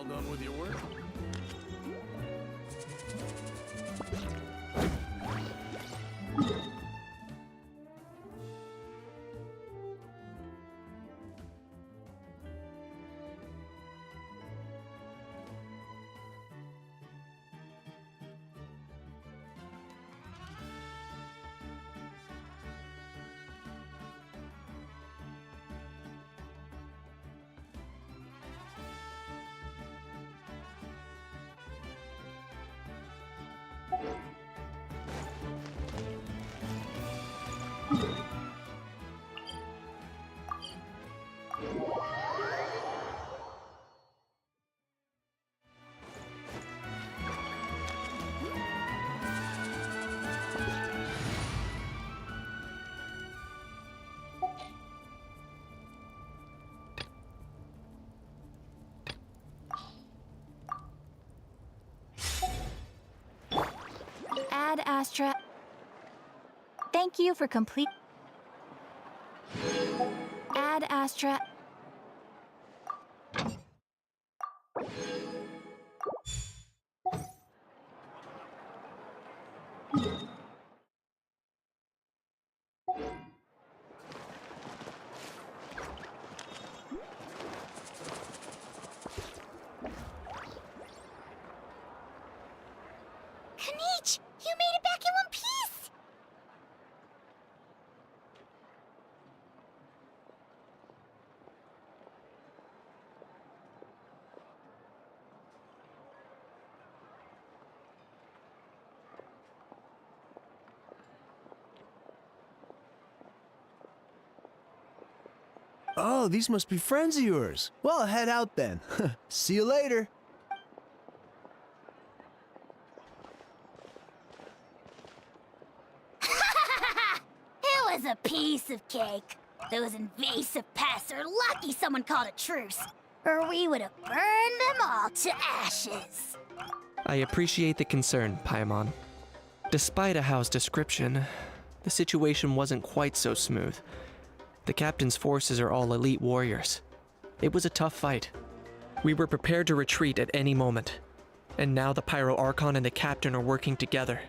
all done with your work? Ad Astra. Thank you for complete. Ad Astra. Kanich, you made it back in one piece! Oh, these must be friends of yours. Well, head out then. See you later. It was a piece of cake. Those invasive pests are lucky someone called a truce, or we would have burned them all to ashes. I appreciate the concern, Paimon. Despite Ahao's description, the situation wasn't quite so smooth. The captain's forces are all elite warriors. It was a tough fight. We were prepared to retreat at any moment. And now the Pyro Archon and the captain are working together.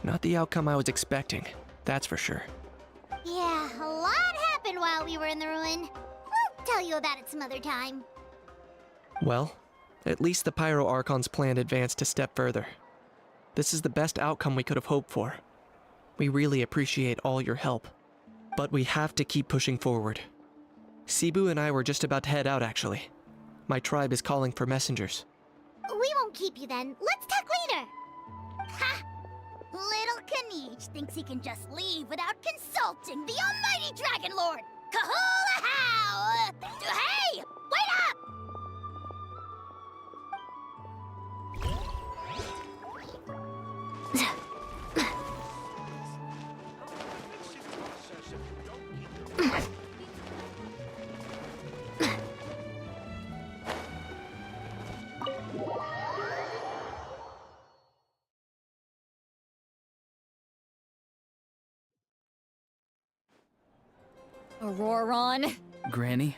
Not the outcome I was expecting, that's for sure. Yeah, a lot happened while we were in the ruin. We'll tell you about it some other time. Well, at least the Pyro Archon's plan advanced a step further. This is the best outcome we could have hoped for. We really appreciate all your help. But we have to keep pushing forward. Cebu and I were just about to head out, actually. My tribe is calling for messengers. We won't keep you then. Let's talk later. Ha! Little Kanich thinks he can just leave without consulting the almighty Dragon Lord, Kahula How! Hey! Wait up! Auroron. Granny?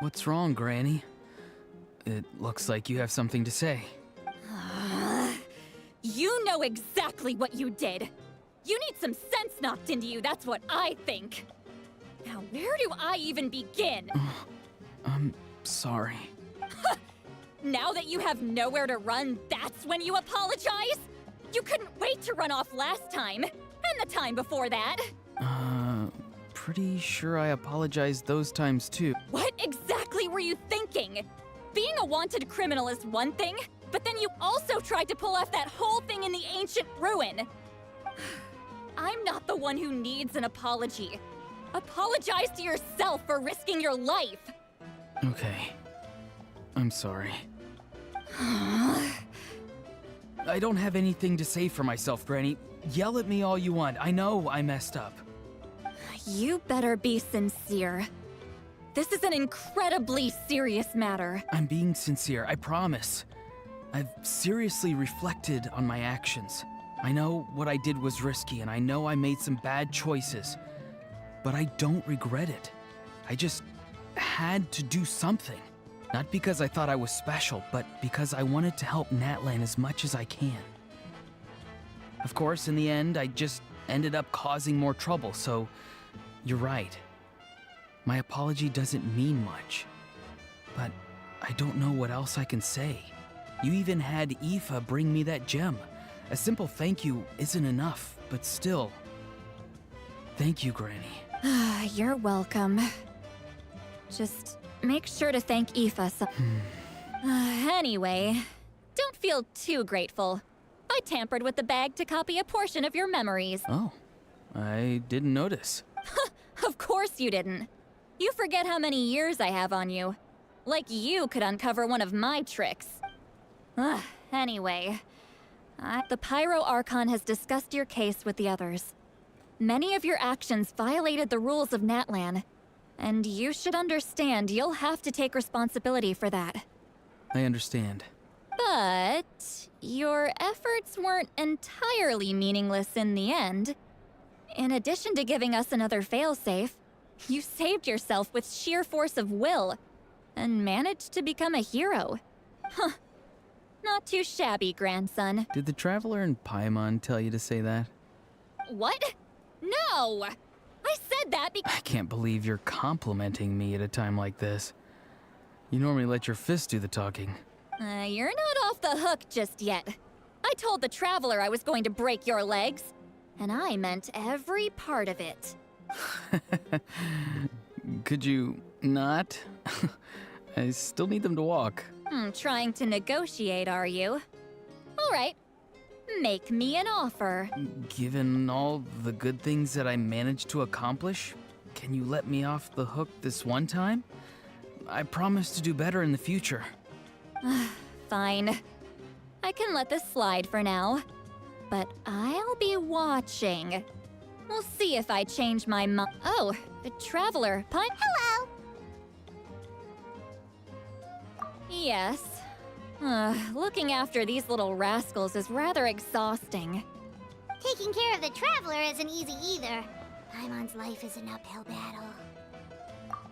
What's wrong, Granny? It looks like you have something to say. You know exactly what you did. You need some sense knocked into you, that's what I think. Now, where do I even begin? I'm sorry. Now that you have nowhere to run, that's when you apologize? You couldn't wait to run off last time, and the time before that. Pretty sure I apologized those times too. What exactly were you thinking? Being a wanted criminal is one thing, but then you also tried to pull off that whole thing in the ancient ruin. I'm not the one who needs an apology. Apologize to yourself for risking your life. Okay. I'm sorry. I don't have anything to say for myself, Granny. Yell at me all you want. I know I messed up. You better be sincere. This is an incredibly serious matter. I'm being sincere, I promise. I've seriously reflected on my actions. I know what I did was risky, and I know I made some bad choices. But I don't regret it. I just had to do something. Not because I thought I was special, but because I wanted to help Natlan as much as I can. Of course, in the end, I just ended up causing more trouble, so you're right. My apology doesn't mean much, but I don't know what else I can say. You even had Aoife bring me that gem. A simple thank you isn't enough, but still. Thank you, Granny. You're welcome. Just make sure to thank Aoife some. Anyway, don't feel too grateful. I tampered with the bag to copy a portion of your memories. Oh, I didn't notice. Of course you didn't. You forget how many years I have on you. Like you could uncover one of my tricks. Anyway, the Pyro Archon has discussed your case with the others. Many of your actions violated the rules of Natlan, and you should understand you'll have to take responsibility for that. I understand. But your efforts weren't entirely meaningless in the end. In addition to giving us another failsafe, you saved yourself with sheer force of will and managed to become a hero. Huh. Not too shabby, grandson. Did the Traveler and Paimon tell you to say that? What? No! I said that because— I can't believe you're complimenting me at a time like this. You normally let your fists do the talking. You're not off the hook just yet. I told the Traveler I was going to break your legs, and I meant every part of it. Could you not? I still need them to walk. Trying to negotiate, are you? All right. Make me an offer. Given all the good things that I managed to accomplish, can you let me off the hook this one time? I promise to do better in the future. Fine. I can let this slide for now. But I'll be watching. We'll see if I change my mind. Oh, a Traveler. Hello! Yes. Looking after these little rascals is rather exhausting. Taking care of the Traveler isn't easy either. Paimon's life is an uphill battle.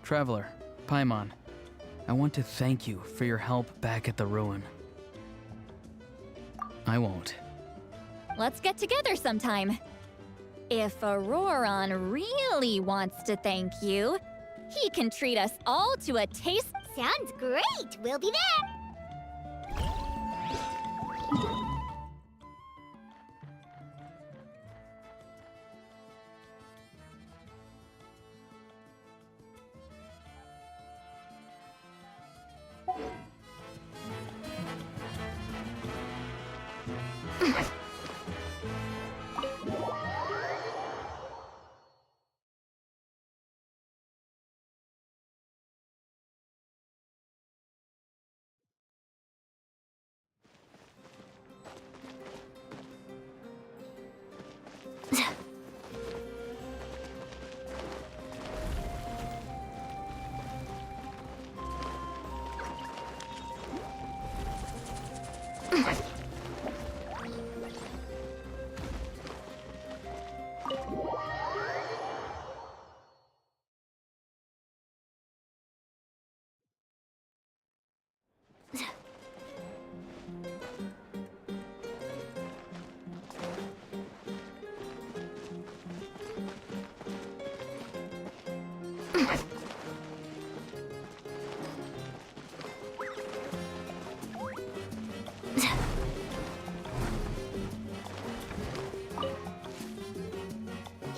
Traveler, Paimon, I want to thank you for your help back at the ruin. I won't. Let's get together sometime. If Auroron really wants to thank you, he can treat us all to a taste. Sounds great! We'll be there!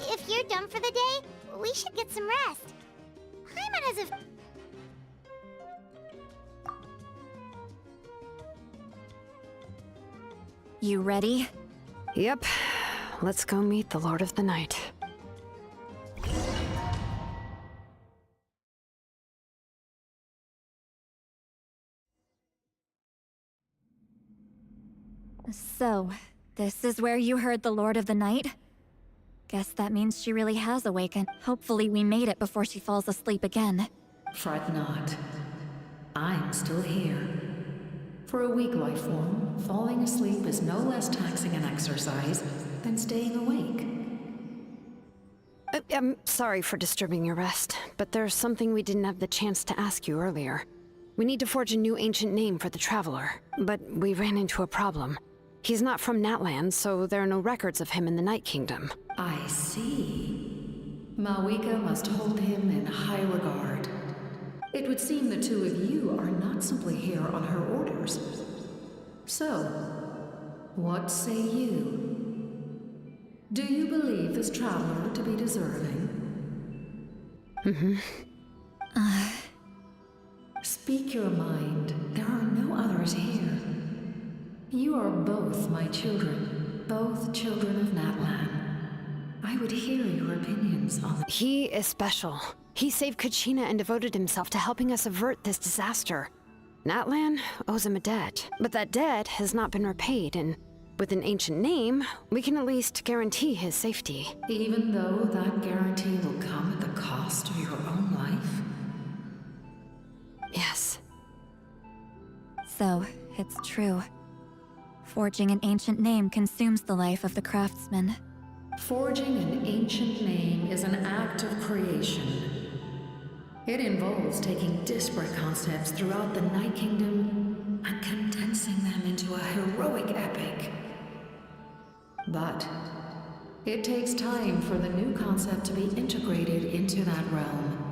If you're done for the day, we should get some rest. Paimon has a... You ready? Yep. Let's go meet the Lord of the Night. So, this is where you heard the Lord of the Night? Guess that means she really has awakened. Hopefully we made it before she falls asleep again. Fret not. I'm still here. For a weak life form, falling asleep is no less taxing an exercise than staying awake. I'm sorry for disturbing your rest, but there's something we didn't have the chance to ask you earlier. We need to forge a new ancient name for the Traveler, but we ran into a problem. He's not from Natland, so there are no records of him in the Night Kingdom. I see. Malwika must hold him in high regard. It would seem the two of you are not simply here on her orders. So, what say you? Do you believe this traveler to be deserving? Speak your mind. There are no others here. You are both my children, both children of Natlan. I would hear your opinions on the— He is special. He saved Kachina and devoted himself to helping us avert this disaster. Natlan owes him a debt, but that debt has not been repaid, and with an ancient name, we can at least guarantee his safety. Even though that guarantee will come at the cost of your own life? Yes. So, it's true. Forging an ancient name consumes the life of the craftsman. Forging an ancient name is an act of creation. It involves taking disparate concepts throughout the Night Kingdom and condensing them into a heroic epic. But it takes time for the new concept to be integrated into that realm.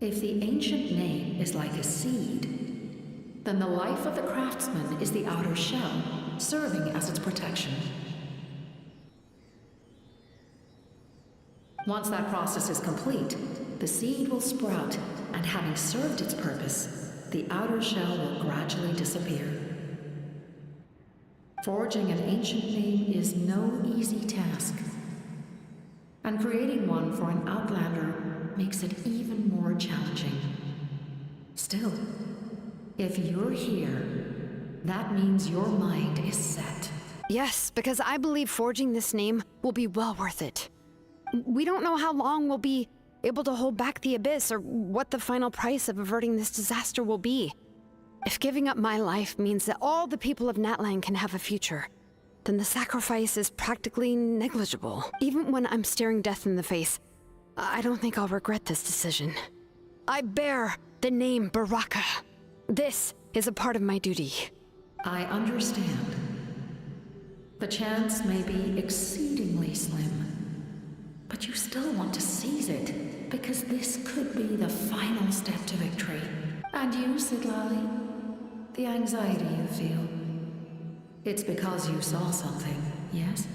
If the ancient name is like a seed, then the life of the craftsman is the outer shell, serving as its protection. Once that process is complete, the seed will sprout, and having served its purpose, the outer shell will gradually disappear. Forging an ancient name is no easy task, and creating one for an outlander makes it even more challenging. Still, if you're here, that means your mind is set. Yes, because I believe forging this name will be well worth it. We don't know how long we'll be able to hold back the abyss or what the final price of averting this disaster will be. If giving up my life means that all the people of Natlan can have a future, then the sacrifice is practically negligible. Even when I'm staring death in the face, I don't think I'll regret this decision. I bear the name Baraka. This is a part of my duty. I understand. The chance may be exceedingly slim, but you still want to seize it, because this could be the final step to victory. And you, Sidlali, the anxiety you feel, it's because you saw something, yes?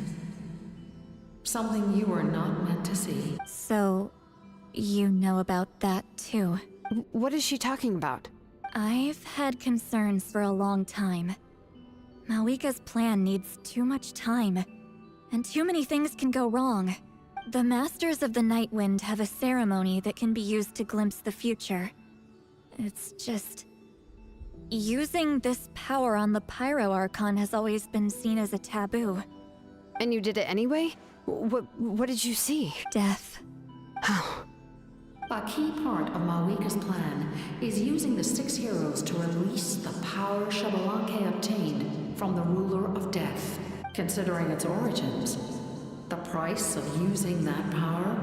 Something you were not meant to see. So, you know about that too. What is she talking about? I've had concerns for a long time. Malwika's plan needs too much time, and too many things can go wrong. The Masters of the Night Wind have a ceremony that can be used to glimpse the future. It's just... using this power on the Pyro Arcon has always been seen as a taboo. And you did it anyway? What did you see? Death. Oh. A key part of Malwika's plan is using the 6 heroes to release the power Xbalanque obtained from the Ruler of Death. Considering its origins, the price of using that power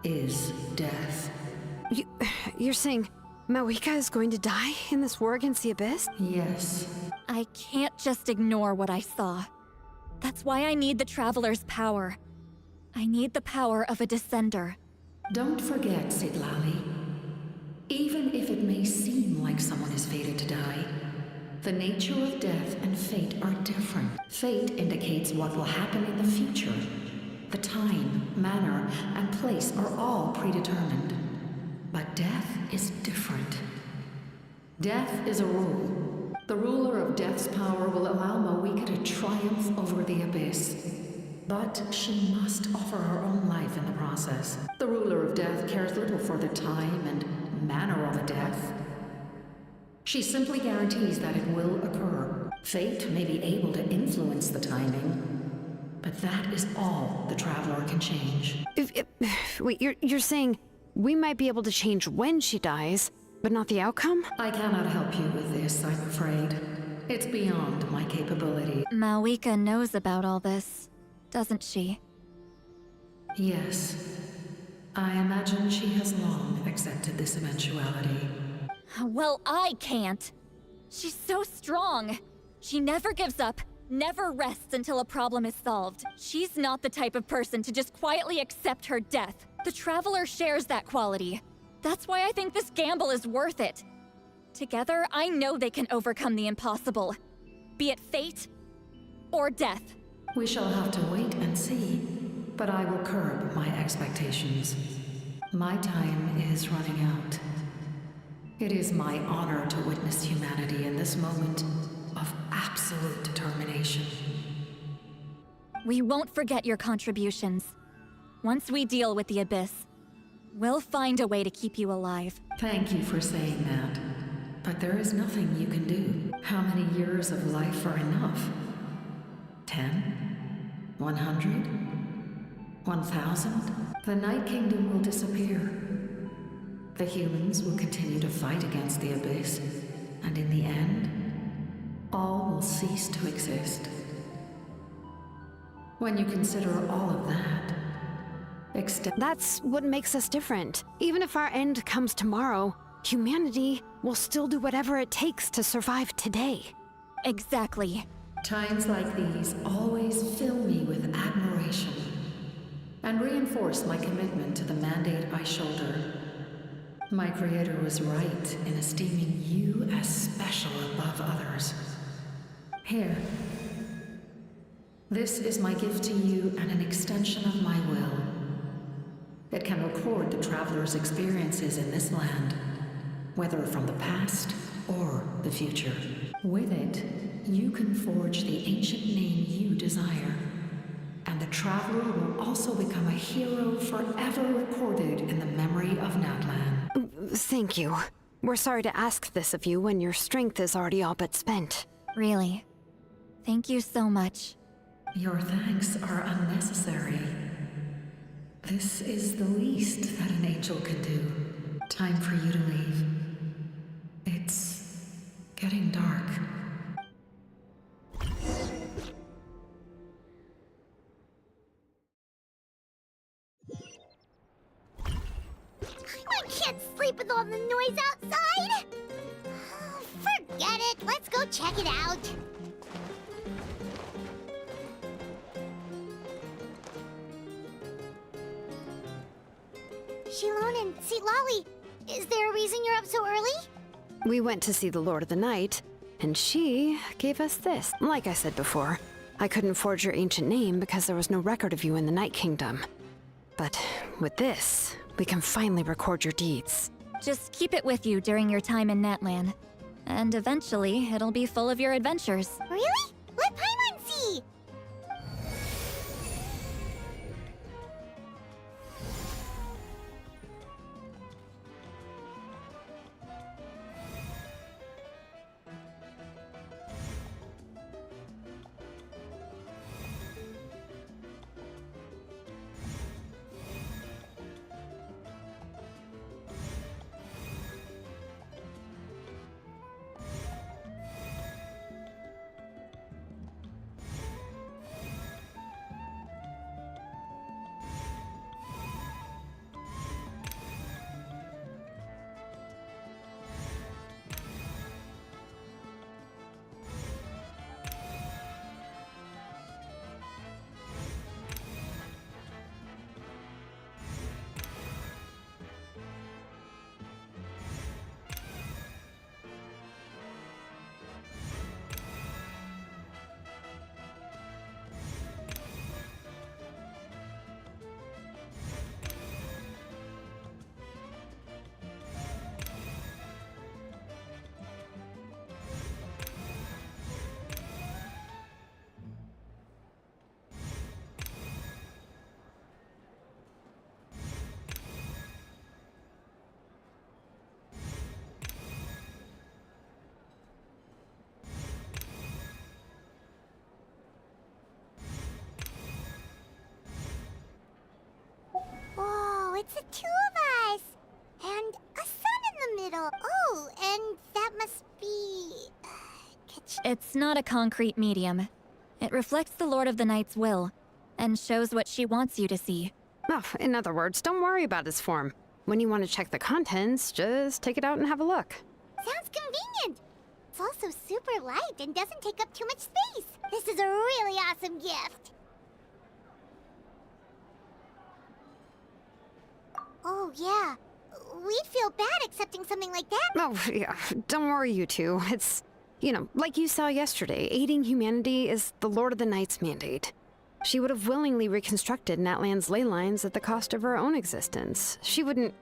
is death. You're saying Malwika is going to die in this war against the Abyss? Yes. I can't just ignore what I saw. That's why I need the Traveler's power. I need the power of a Descender. Don't forget, Sidlali. Even if it may seem like someone is fated to die, the nature of death and fate are different. Fate indicates what will happen in the future. The time, manner, and place are all predetermined. But death is different. Death is a rule. The ruler of death's power will allow Malwika to triumph over the Abyss. But she must offer her own life in the process. The ruler of death cares little for the time and manner of a death. She simply guarantees that it will occur. Fate may be able to influence the timing, but that is all the Traveler can change. Wait, you're saying we might be able to change when she dies, but not the outcome? I cannot help you with this, I'm afraid. It's beyond my capability. Malwika knows about all this, doesn't she? Yes. I imagine she has long accepted this eventuality. Well, I can't. She's so strong. She never gives up, never rests until a problem is solved. She's not the type of person to just quietly accept her death. The Traveler shares that quality. That's why I think this gamble is worth it. Together, I know they can overcome the impossible. Be it fate or death. We shall have to wait and see, but I will curb my expectations. My time is running out. It is my honor to witness humanity in this moment of absolute determination. We won't forget your contributions. Once we deal with the Abyss, we'll find a way to keep you alive. Thank you for saying that. But there is nothing you can do. How many years of life are enough? 10? 100? 1,000? The Night Kingdom will disappear. The humans will continue to fight against the Abyss, and in the end, all will cease to exist. When you consider all of that, That's what makes us different. Even if our end comes tomorrow, humanity will still do whatever it takes to survive today. Exactly. times like these always fill me with admiration and reinforce my commitment to the mandate I shoulder. My Creator was right in esteeming you as special above others. Here. This is my gift to you and an extension of my will. It can record the traveler's experiences in this land, whether from the past or the future. With it, you can forge the ancient name you desire, and the traveler will also become a hero forever recorded in the memory of Natlan. Thank you. We're sorry to ask this of you when your strength is already all but spent. Really. Thank you so much. Your thanks are unnecessary. This is the least that an angel can do. Time for you to leave. It's getting dark. I can't sleep with all the noise outside! Forget it, let's go check it out. Shilon and Lolly, is there a reason you're up so early? We went to see the Lord of the Night, and she gave us this. Like I said before, I couldn't forge your ancient name because there was no record of you in the Night Kingdom. But with this, we can finally record your deeds. Just keep it with you during your time in Natlan. And eventually, it'll be full of your adventures. Really? Let Paimon see! Whoa, it's the two of us! And a sun in the middle. Oh, and that must be... It's not a concrete medium. It reflects the Lord of the Night's will, and shows what she wants you to see. Oh, in other words, don't worry about its form. When you want to check the contents, just take it out and have a look. Sounds convenient. It's also super light and doesn't take up too much space. This is a really awesome gift. Oh, yeah. We'd feel bad accepting something like that. Oh, yeah. Don't worry, you two. It's, like you saw yesterday, aiding humanity is the Lord of the Night's mandate. She would have willingly reconstructed Natlan's ley lines at the cost of her own existence. She wouldn't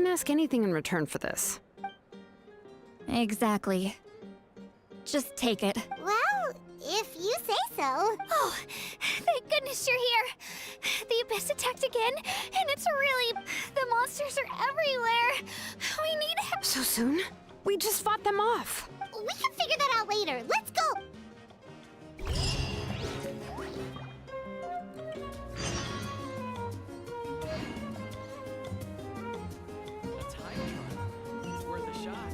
ask anything in return for this. Exactly. Just take it. Well, if you say so. Oh, thank goodness you're here. The Abyss attacked again, and it's really... The monsters are everywhere. We need help. So soon? We just fought them off. We can figure that out later. Let's go. A time trial. It's worth a shot.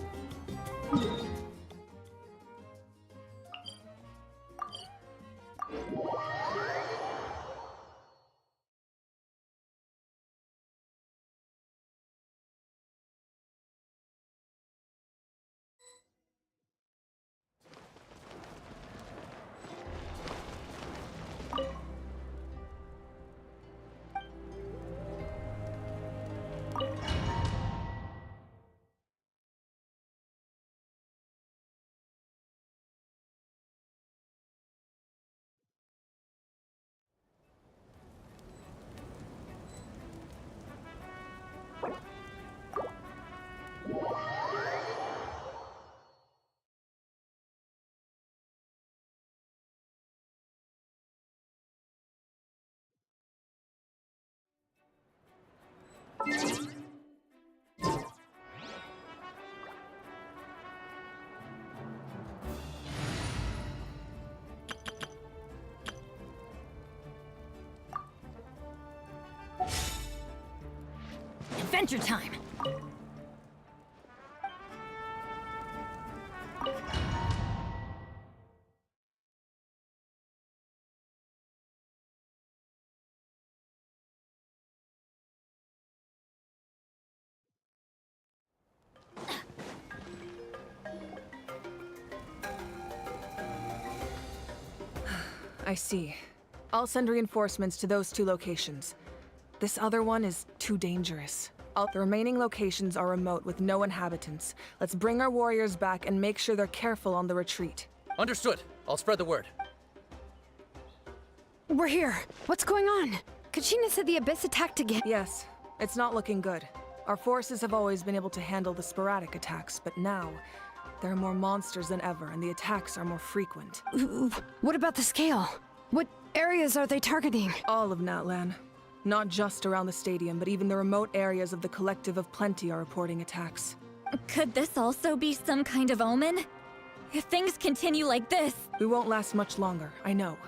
Adventure time! I see. I'll send reinforcements to those 2 locations. This other one is too dangerous. The remaining locations are remote with no inhabitants. Let's bring our warriors back and make sure they're careful on the retreat. Understood. I'll spread the word. We're here. What's going on? Kachina said the Abyss attacked again. Yes, it's not looking good. Our forces have always been able to handle the sporadic attacks, but now there are more monsters than ever, and the attacks are more frequent. What about the scale? What areas are they targeting? All of Natlan. Not just around the stadium, but even the remote areas of the Collective of Plenty are reporting attacks. Could this also be some kind of omen? If things continue like this... We won't last much longer, I know.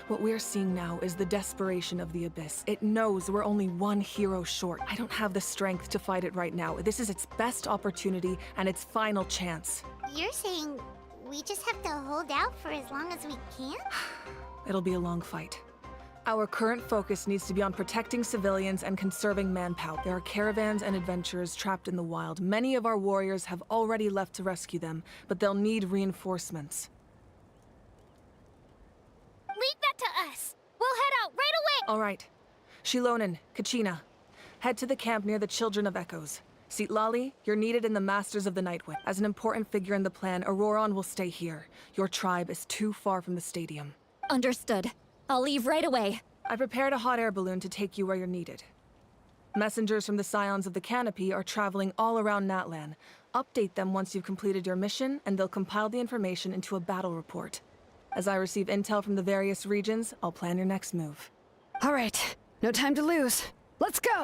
What we're seeing now is the desperation of the Abyss. It knows we're only one hero short. I don't have the strength to fight it right now. This is its best opportunity and its final chance. You're saying we just have to hold out for as long as we can? It'll be a long fight. Our current focus needs to be on protecting civilians and conserving manpower. There are caravans and adventurers trapped in the wild. Many of our warriors have already left to rescue them, but they'll need reinforcements. Leave that to us. We'll head out right away. All right. Shilonen, Kachina, head to the camp near the Children of Echoes. Lali, you're needed in the Masters of the Nightwind. As an important figure in the plan, Auroron will stay here. Your tribe is too far from the stadium. Understood. I'll leave right away. I prepared a hot air balloon to take you where you're needed. Messengers from the Scions of the Canopy are traveling all around Natlan. Update them once you've completed your mission, and they'll compile the information into a battle report. As I receive intel from the various regions, I'll plan your next move. All right. No time to lose. Let's go!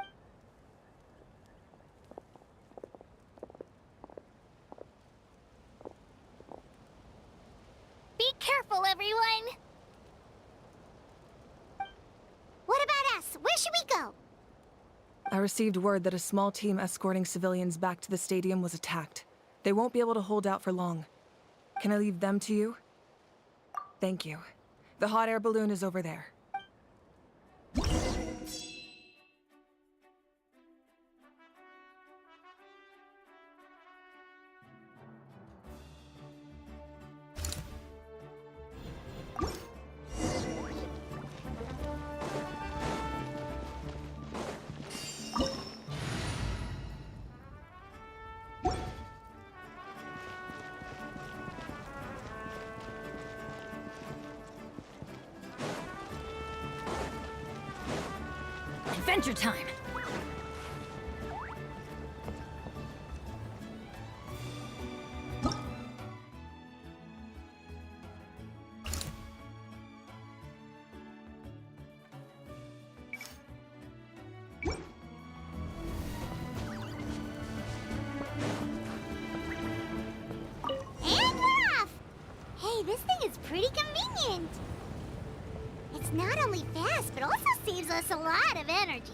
Be careful, everyone. What about us? Where should we go? I received word that a small team escorting civilians back to the stadium was attacked. They won't be able to hold out for long. Can I leave them to you? Thank you. The hot air balloon is over there. Adventure time! And we're off! Hey, this thing is pretty convenient. It's not only fast, but also saves us a lot of energy.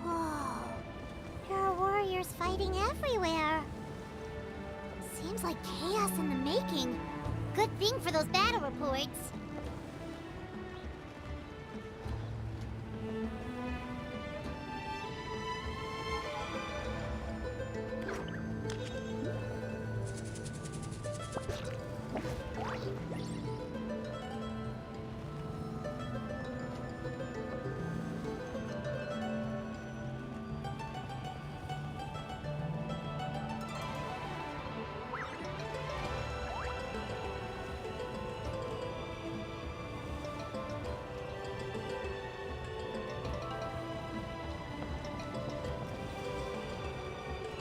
Whoa. There are warriors fighting everywhere. Seems like chaos in the making. Good thing for those battle reports.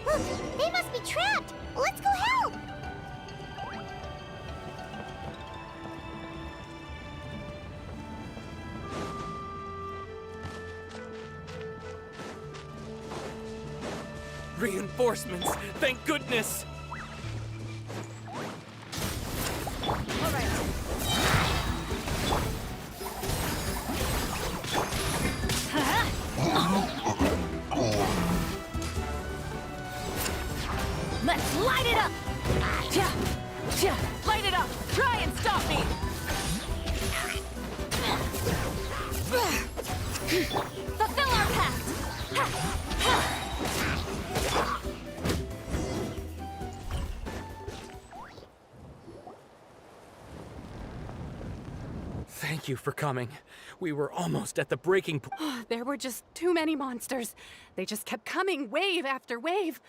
Look, they must be trapped. Let's go help. Reinforcements! Thank goodness! Let's light it up! Light it up! Try and stop me! Fulfill our pact! Thank you for coming. We were almost at the breaking point. There were just too many monsters. They just kept coming, wave after wave.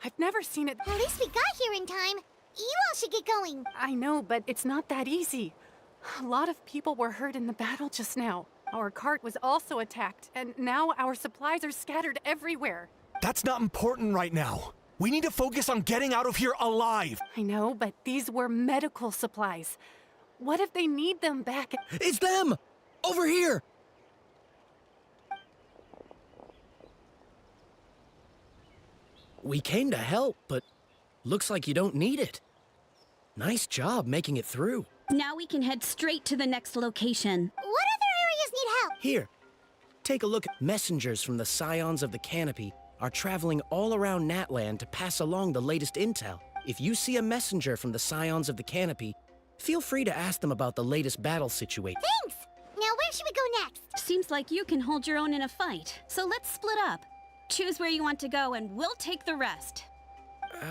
I've never seen it. At least we got here in time. You all should get going. I know, but it's not that easy. A lot of people were hurt in the battle just now. Our cart was also attacked, and now our supplies are scattered everywhere. That's not important right now. We need to focus on getting out of here alive. I know, but these were medical supplies. What if they need them back? It's them! Over here! We came to help, but looks like you don't need it. Nice job making it through. Now we can head straight to the next location. What other areas need help? Here, take a look. Messengers from the Scions of the Canopy are traveling all around Natland to pass along the latest intel. If you see a messenger from the Scions of the Canopy, feel free to ask them about the latest battle situation. Thanks! Now where should we go next? Seems like you can hold your own in a fight, so let's split up. Choose where you want to go and we'll take the rest.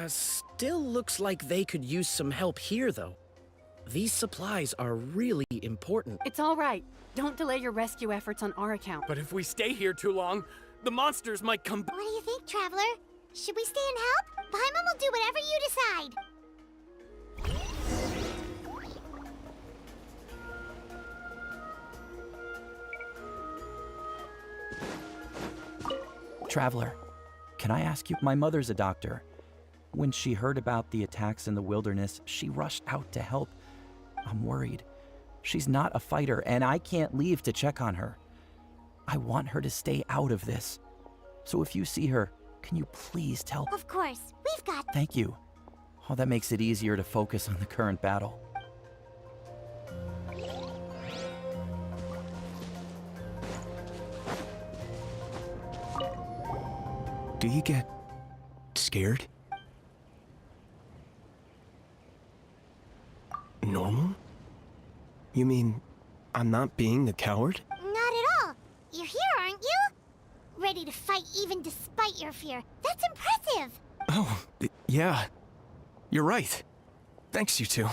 Still looks like they could use some help here, though. These supplies are really important. It's all right. Don't delay your rescue efforts on our account. But if we stay here too long, the monsters might come back. What do you think, Traveler? Should we stay and help? Paimon will do whatever you decide. Traveler, can I ask you? My mother's a doctor. When she heard about the attacks in the wilderness, she rushed out to help. I'm worried. She's not a fighter, and I can't leave to check on her. I want her to stay out of this. So if you see her, can you please tell? Of course. We've got... Thank you. Oh, that makes it easier to focus on the current battle. Do you get scared? Normal? You mean I'm not being a coward? Not at all. You're here, aren't you? Ready to fight even despite your fear. That's impressive. Oh, yeah. You're right. Thanks, you two.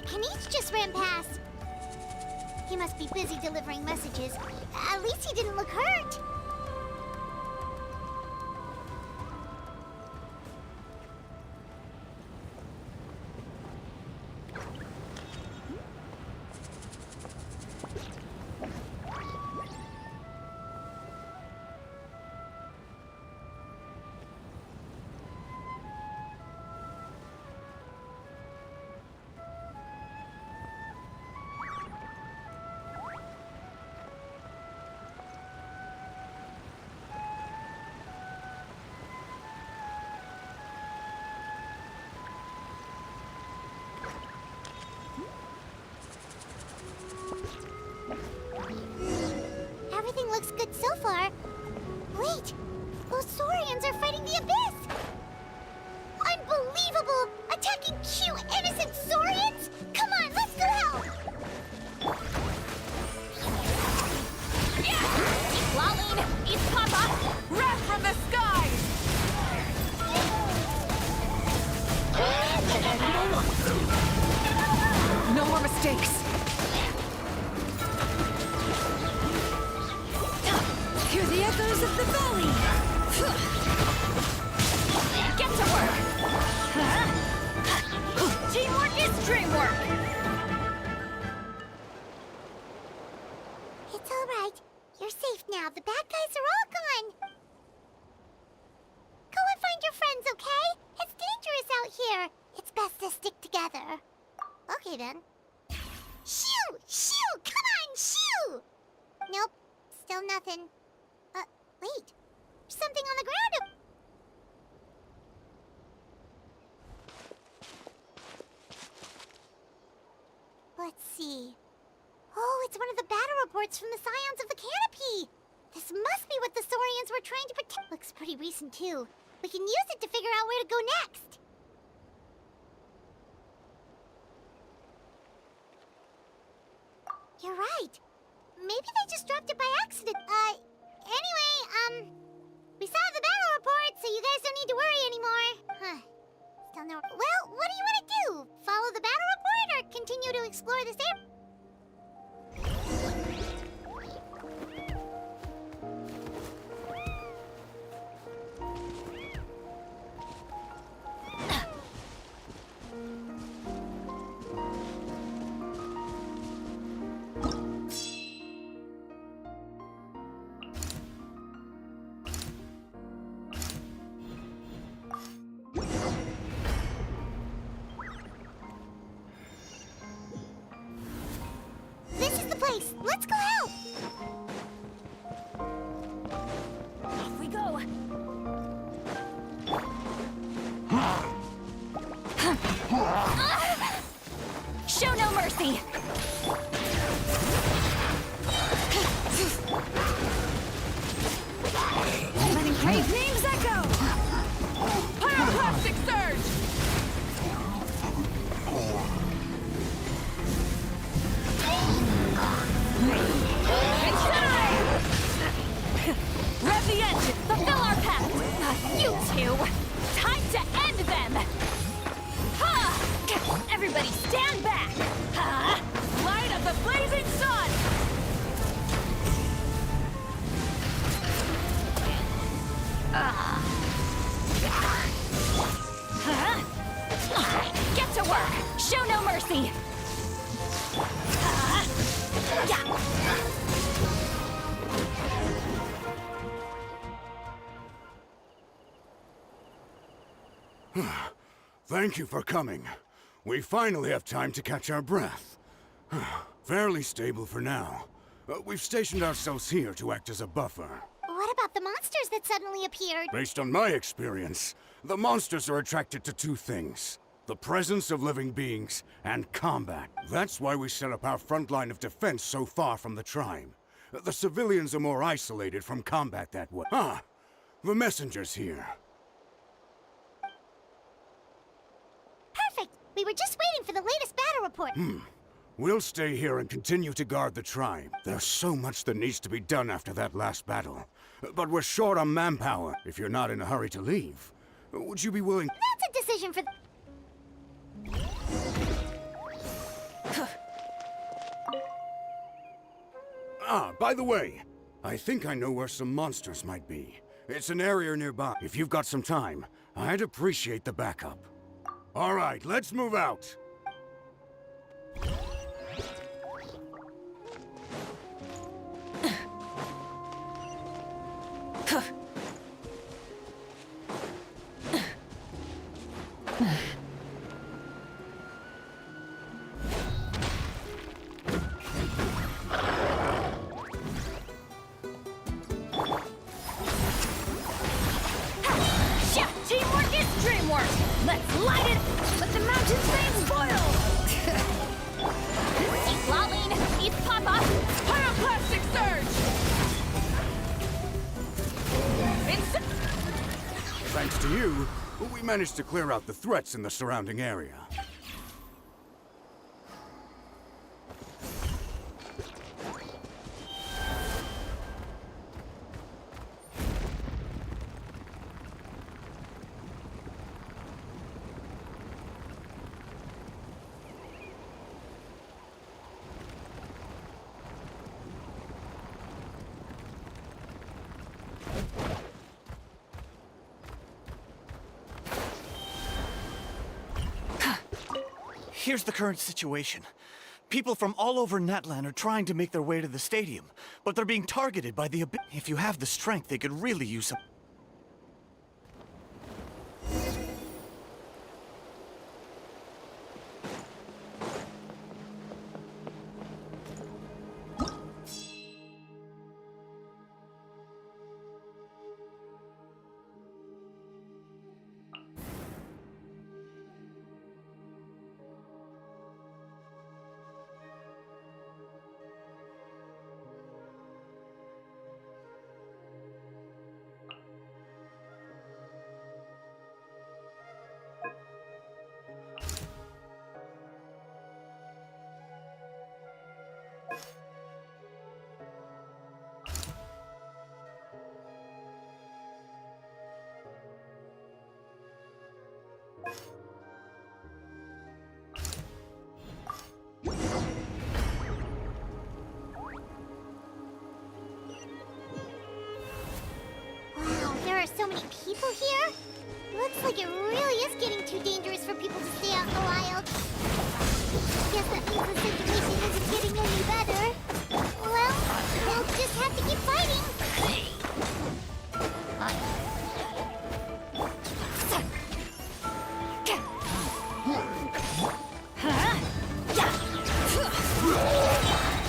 Kanich just ran past. He must be busy delivering messages. At least he didn't look hurt. Everything looks good so far. Wait, those Saurians are fighting the Abyss! Unbelievable! Attacking cute, innocent Saurians? Come on, let's go help! Laline, East Papa, Wrath from the skies! No more mistakes. Hear the echoes of the valley! get to work! Teamwork is dreamwork! It's all right. You're safe now. The bad guys are all gone. Go and find your friends, okay? It's dangerous out here. It's best to stick together. Okay, then. Shoo! Shoo! Come on, shoo! Nope. Still nothing. Wait. There's something on the ground. Let's see. Oh, it's one of the battle reports from the Scions of the Canopy! This must be what the Saurians were trying to protect. Looks pretty recent, too. We can use it to figure out where to go next. You're right. Maybe they just dropped it by accident. Anyway, we saw the battle report, so you guys don't need to worry anymore. Huh. Still no... Well, what do you want to do? Follow the battle report or continue to explore this area? This is the place. Let's go help. Off we go! Show no mercy! Letting brave names echo! Pyroclastic surge! Rev the engine! Fulfill our pact! You two! Time to end them! Ha! Everybody stand back! Ha! Light of the blazing sun! Get to work! Show no mercy! Thank you for coming. We finally have time to catch our breath. Fairly stable for now. We've stationed ourselves here to act as a buffer. What about the monsters that suddenly appeared? Based on my experience, the monsters are attracted to two things: the presence of living beings and combat. That's why we set up our front line of defense so far from the tribe. The civilians are more isolated from combat that way. Ah, the messenger's here. Perfect. We were just waiting for the latest battle report. We'll stay here and continue to guard the tribe. There's so much that needs to be done after that last battle. But we're short on manpower, if you're not in a hurry to leave. Would you be willing— That's a decision for... By the way, I think I know where some monsters might be. It's an area nearby. If you've got some time, I'd appreciate the backup. All right, let's move out. Teamwork is dreamwork! Let's light it! Let the mountain's veins boil! East Laline! East Papa! Pyroclastic surge! Thanks to you, we managed to clear out the threats in the surrounding area. Here's the current situation. People from all over Natlan are trying to make their way to the stadium, but they're being targeted by the Abyss. If you have the strength, they could really use some... Wow, there are so many people here. Looks like it really is getting too dangerous for people to stay out in the wild. Guess that means the situation isn't getting any better. Well, we'll just have to keep fighting.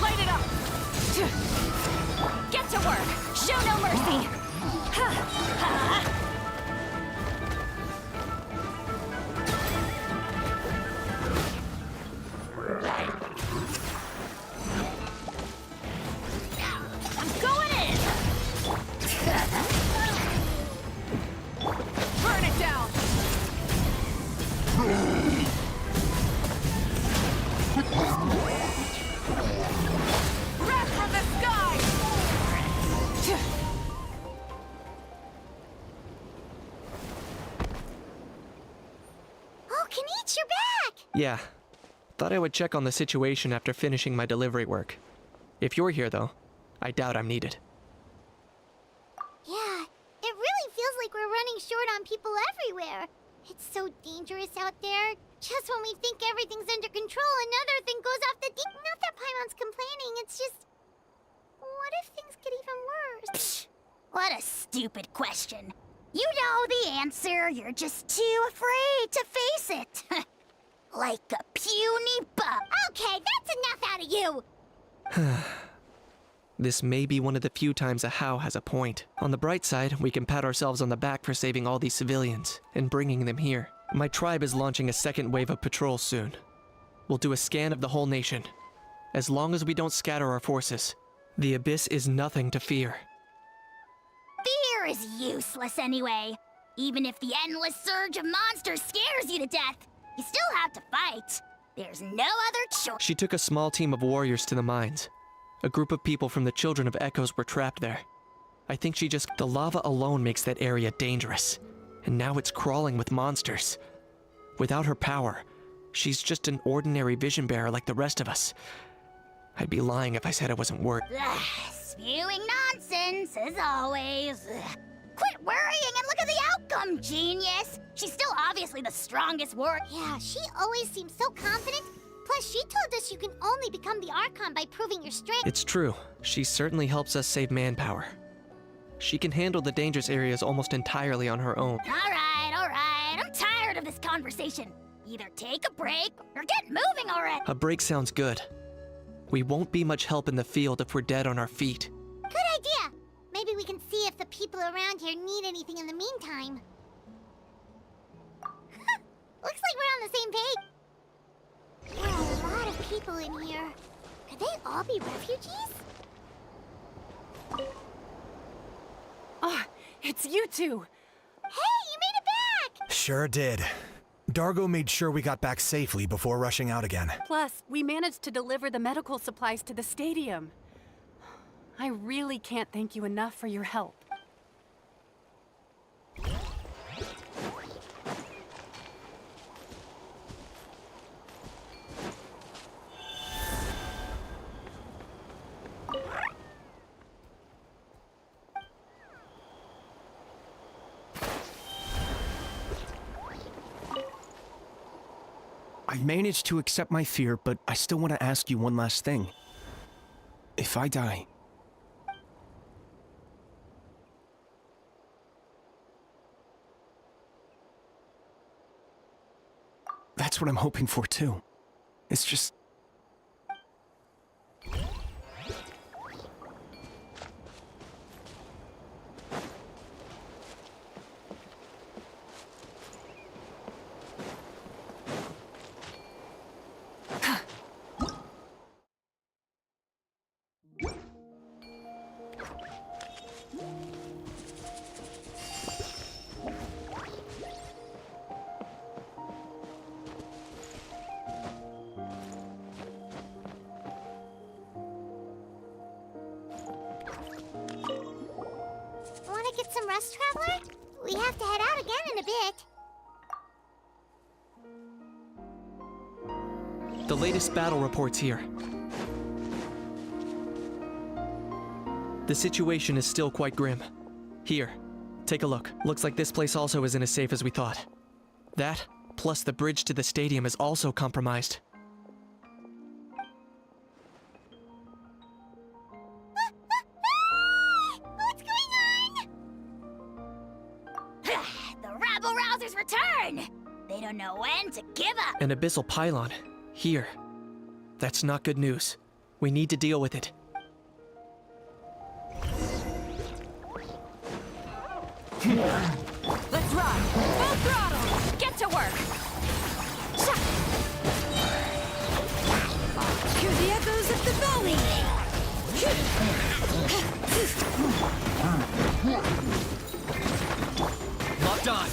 Light it up! Get to work! Show no mercy! I'm going in! Burn it down! Wrath from the sky! Oh, Kanichi, you're back! Yeah. Thought I would check on the situation after finishing my delivery work. If you're here, though, I doubt I'm needed. Yeah, it really feels like we're running short on people everywhere. It's so dangerous out there. Just when we think everything's under control, another thing goes off the deep. Not that Paimon's complaining, it's just... What if things get even worse? Psh, what a stupid question. You know the answer, you're just too afraid to face it. Like a puny bug. Okay, that's enough out of you! This may be one of the few times a How has a point. On the bright side, we can pat ourselves on the back for saving all these civilians and bringing them here. My tribe is launching a second wave of patrols soon. We'll do a scan of the whole nation. As long as we don't scatter our forces, the Abyss is nothing to fear. Fear is useless anyway. Even if the endless surge of monsters scares you to death, you still have to fight. There's no other choice. She took a small team of warriors to the mines. A group of people from the Children of Echoes were trapped there. I think the lava alone makes that area dangerous. And now it's crawling with monsters. Without her power, she's just an ordinary vision bearer like the rest of us. I'd be lying if I said I wasn't worried. Spewing nonsense, as always. Quit worrying and look at the outcome, genius! She's still obviously the strongest warrior. Yeah, she always seems so confident. Plus, she told us you can only become the Archon by proving your strength. It's true. She certainly helps us save manpower. She can handle the dangerous areas almost entirely on her own. All right. I'm tired of this conversation. Either take a break or get moving already. A break sounds good. We won't be much help in the field if we're dead on our feet. Good idea. Maybe we can see if the people around here need anything in the meantime. Looks like we're on the same page. There are a lot of people in here. Could they all be refugees? Oh, it's you two! Hey, you made it back! Sure did. Dargo made sure we got back safely before rushing out again. Plus, we managed to deliver the medical supplies to the stadium. I really can't thank you enough for your help. I managed to accept my fear, but I still want to ask you one last thing. If I die, that's what I'm hoping for too. It's just... Want to get some rest, Traveler? We have to head out again in a bit. The latest battle reports here. The situation is still quite grim. Here, take a look. Looks like this place also isn't as safe as we thought. That, plus the bridge to the stadium is also compromised. What's going on? The rabble-rousers return! They don't know when to give up! An abyssal pylon. Here. That's not good news. We need to deal with it. Let's ride! Full throttle! Get to work! Hear the echoes of the valley! Locked on.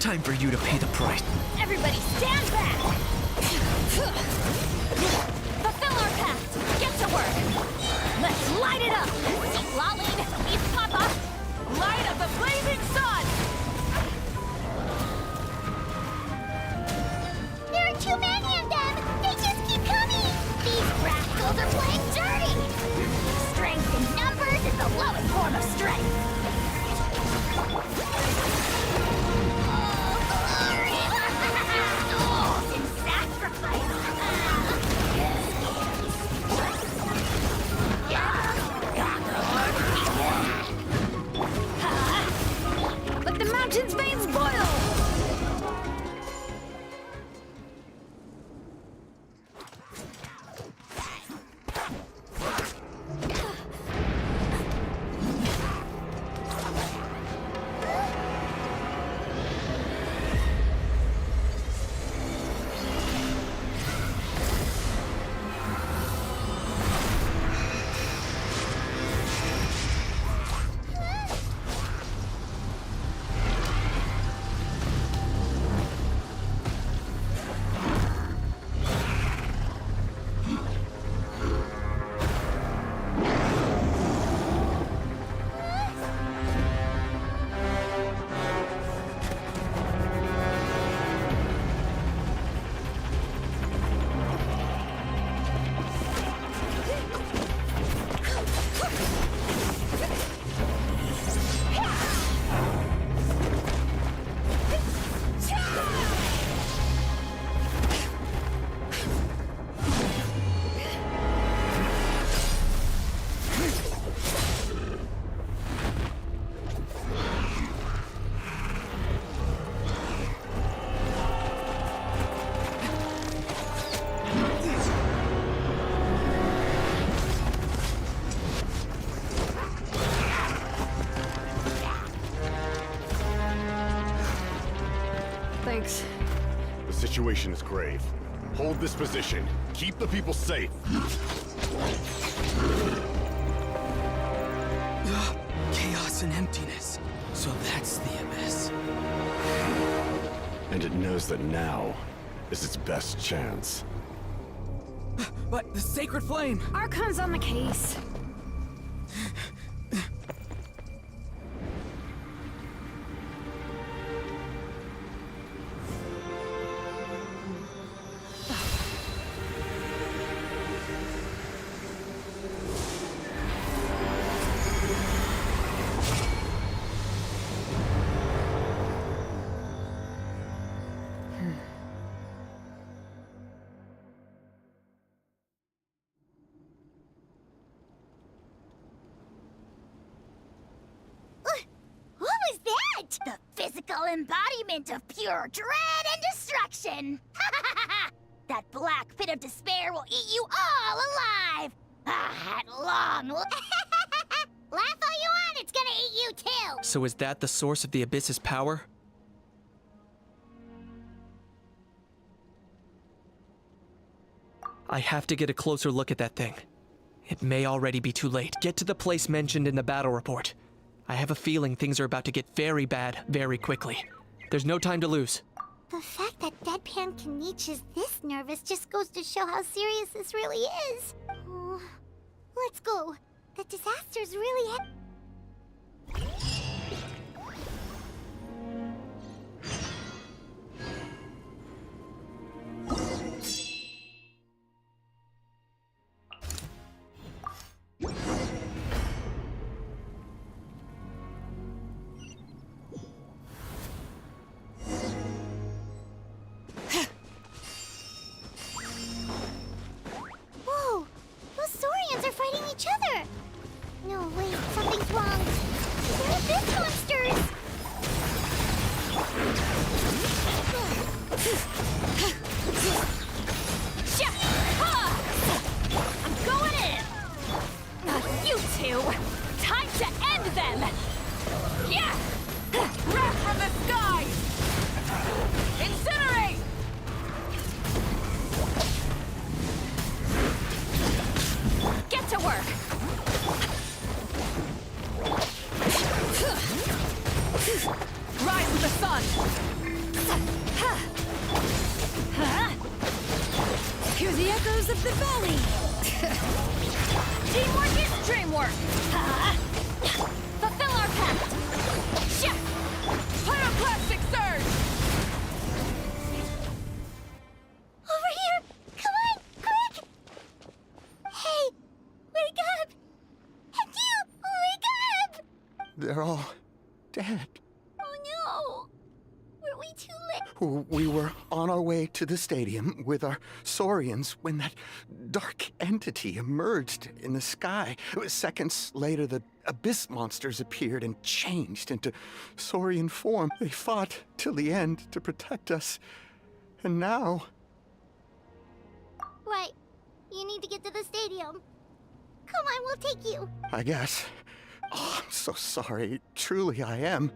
Time for you to pay the price. Everybody stand back! Fulfill our pact! Get to work! Let's light it up! Laline, East Papa! Light of the blazing sun! There are too many of them! They just keep coming! These rascals are playing dirty! Strength in numbers is the lowest form of strength! Souls in sacrifice! Let the mountain's veins boil! Thanks. The situation is grave. Hold this position. Keep the people safe. Chaos and emptiness. So that's the abyss. And it knows that now is its best chance. But the sacred flame! Arcon's on the case. What was that? The physical embodiment of pure dread and destruction! That black pit of despair will eat you all alive! At long... Laugh all you want, it's gonna eat you too! So is that the source of the Abyss's power? I have to get a closer look at that thing. It may already be too late. Get to the place mentioned in the battle report. I have a feeling things are about to get very bad very quickly. There's no time to lose. The fact that Deadpan Kanich is this nervous just goes to show how serious this really is. Oh, let's go. The disaster's really Whoa! Those Saurians are fighting each other! No, wait, something's wrong. They're abyss monsters! I'm going in! You two! Time to end them! Yeah! Wrath from the sky! Incinerate! Get to work! Rise with the sun! Hear the echoes of the valley! Teamwork is dreamwork! Fulfill our pact! Pyroclastic surge! Over here! Come on, quick! Hey, wake up! And you, wake up! They're all dead. Oh no! Were we too late? We were on our way to the stadium with our Saurians when that dark entity emerged in the sky. Seconds later, the abyss monsters appeared and changed into Saurian form. They fought till the end to protect us. And now... Right. You need to get to the stadium. Come on, we'll take you. I guess. Oh, I'm so sorry. Truly, I am.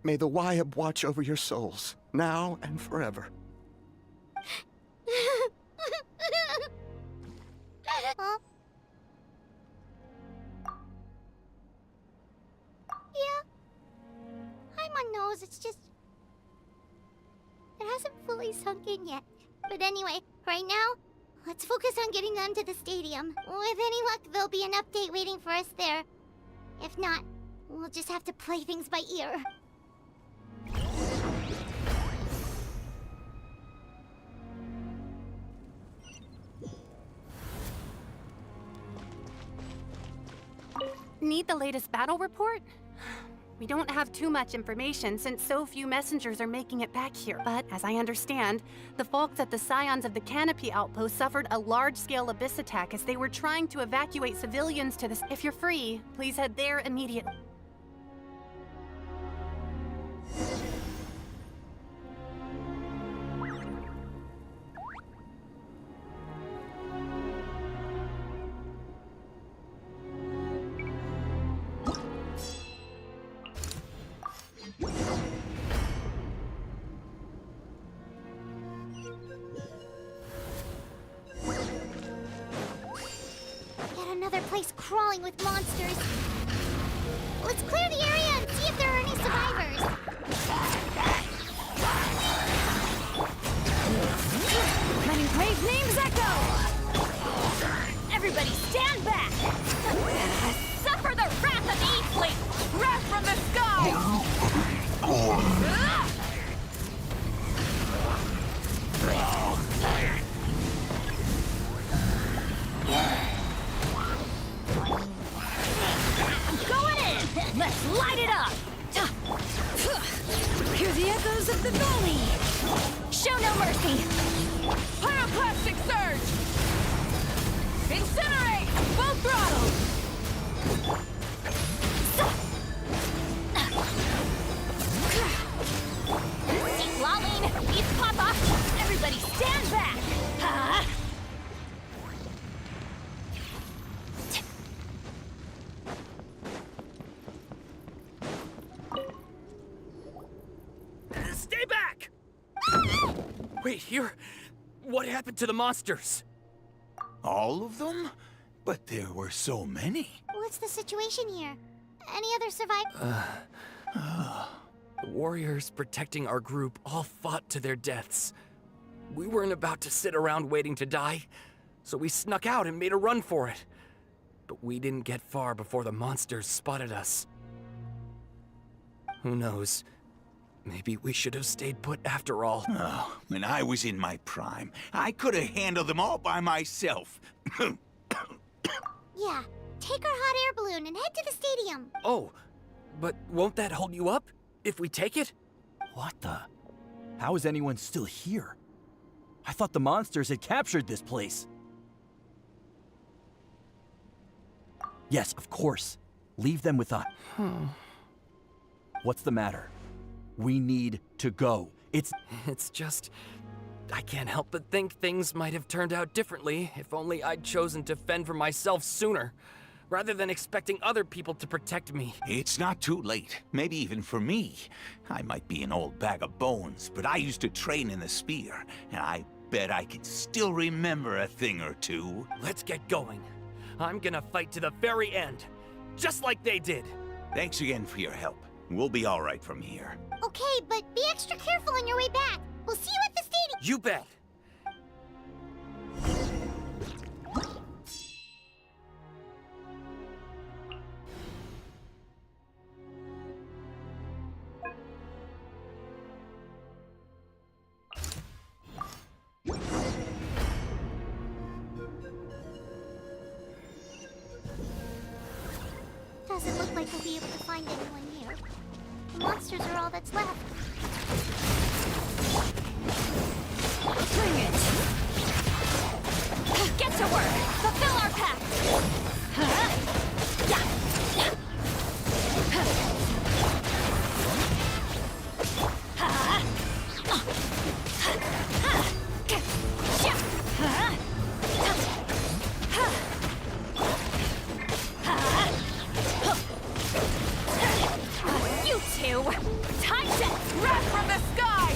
May the Wyab watch over your souls, now and forever. Huh? Yeah. My nose, it's just... It hasn't fully sunk in yet. But anyway, right now, let's focus on getting them to the stadium. With any luck, there'll be an update waiting for us there. If not, we'll just have to play things by ear. Need the latest battle report? We don't have too much information since so few messengers are making it back here. But as I understand, the folks at the Scions of the Canopy outpost suffered a large-scale abyss attack as they were trying to evacuate civilians to this. If you're free, please head there immediately. place crawling with monsters. Let's clear the area and see if there are any survivors. Letting brave names echo! Everybody stand back! Suffer the wrath of Eatfleet! Wrath from the sky! I'm going in! Let's light it up! Hear the echoes of the valley! Show no mercy! Pyroclastic surge! Incinerate! Full throttle! Keep lolling! Keep Papa! Everybody stand back! Stay back! Wait, here? What happened to the monsters? All of them? But there were so many. What's the situation here? Any other survivors? The warriors protecting our group all fought to their deaths. We weren't about to sit around waiting to die, so we snuck out and made a run for it. But we didn't get far before the monsters spotted us. Who knows? Maybe we should have stayed put after all. Oh, when I was in my prime, I could have handled them all by myself. Yeah, take our hot air balloon and head to the stadium. Oh, but won't that hold you up if we take it? What the? How is anyone still here? I thought the monsters had captured this place. Yes, of course. Leave them with us. What's the matter? We need to go. It's just... I can't help but think things might have turned out differently if only I'd chosen to fend for myself sooner, rather than expecting other people to protect me. It's not too late. Maybe even for me. I might be an old bag of bones, but I used to train in the spear, and I bet I can still remember a thing or two. Let's get going. I'm gonna fight to the very end, just like they did. Thanks again for your help. We'll be all right from here. Okay, but be extra careful on your way back. We'll see you at the stadium. You bet. Doesn't look like we'll be able to find anyone here. The monsters are all that's left. Bring it! Get to work! Fulfill our pact! You two! Titan! Wrath from the sky!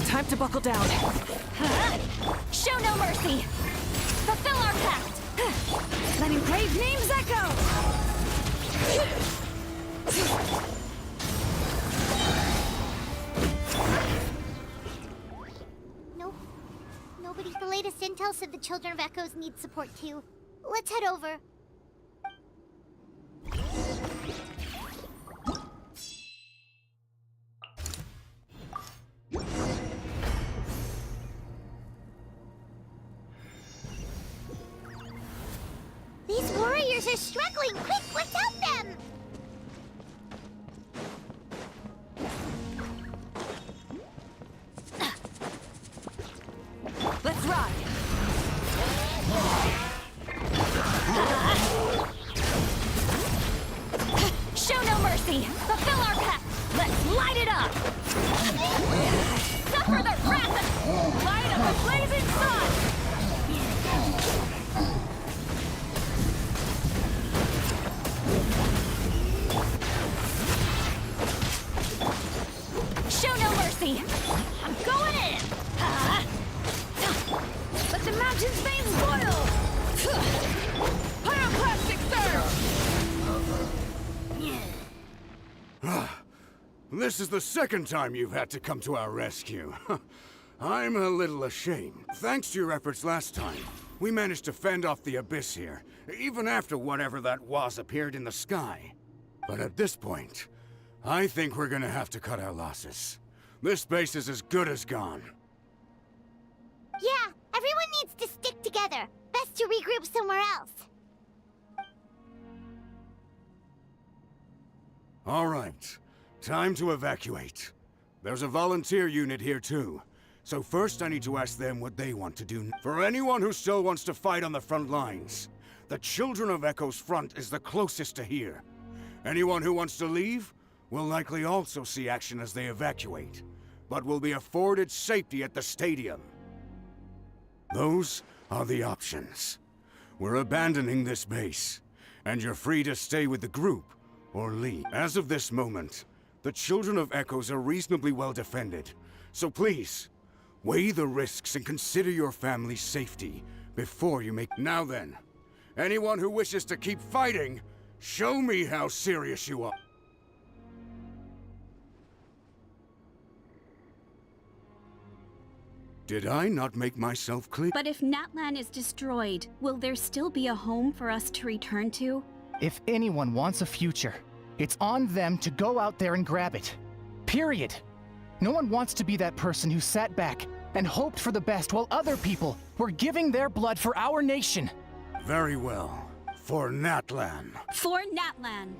Time to buckle down. Show no mercy! Fulfill our pact! Letting brave names echo! Nope. Nobody. The latest intel said the Children of Echoes need support too. Let's head over. These warriors are struggling! Quick, let's help them! Let's ride! Show no mercy! Fulfill our pact! Let's light it up! Suffer the wrath of... Light of the blazing sun! Show no mercy! I'm going in! Let the magic This is the second time you've had to come to our rescue. I'm a little ashamed. Thanks to your efforts last time, we managed to fend off the abyss here, even after whatever that was appeared in the sky. But at this point, I think we're gonna have to cut our losses. This base is as good as gone. Yeah, everyone needs to stick together. Best to regroup somewhere else. All right, time to evacuate. There's a volunteer unit here too. So first I need to ask them what they want to do. For anyone who still wants to fight on the front lines, the Children of Echo's front is the closest to here. Anyone who wants to leave will likely also see action as they evacuate, but will be afforded safety at the stadium. Those are the options. We're abandoning this base, and you're free to stay with the group or leave. As of this moment, the Children of Echoes are reasonably well defended, so please, weigh the risks and consider your family's safety before you make... Now then, anyone who wishes to keep fighting, show me how serious you are. Did I not make myself clear? But if Natlan is destroyed, will there still be a home for us to return to? If anyone wants a future, it's on them to go out there and grab it. Period. No one wants to be that person who sat back and hoped for the best while other people were giving their blood for our nation. Very well. For Natlan. For Natlan.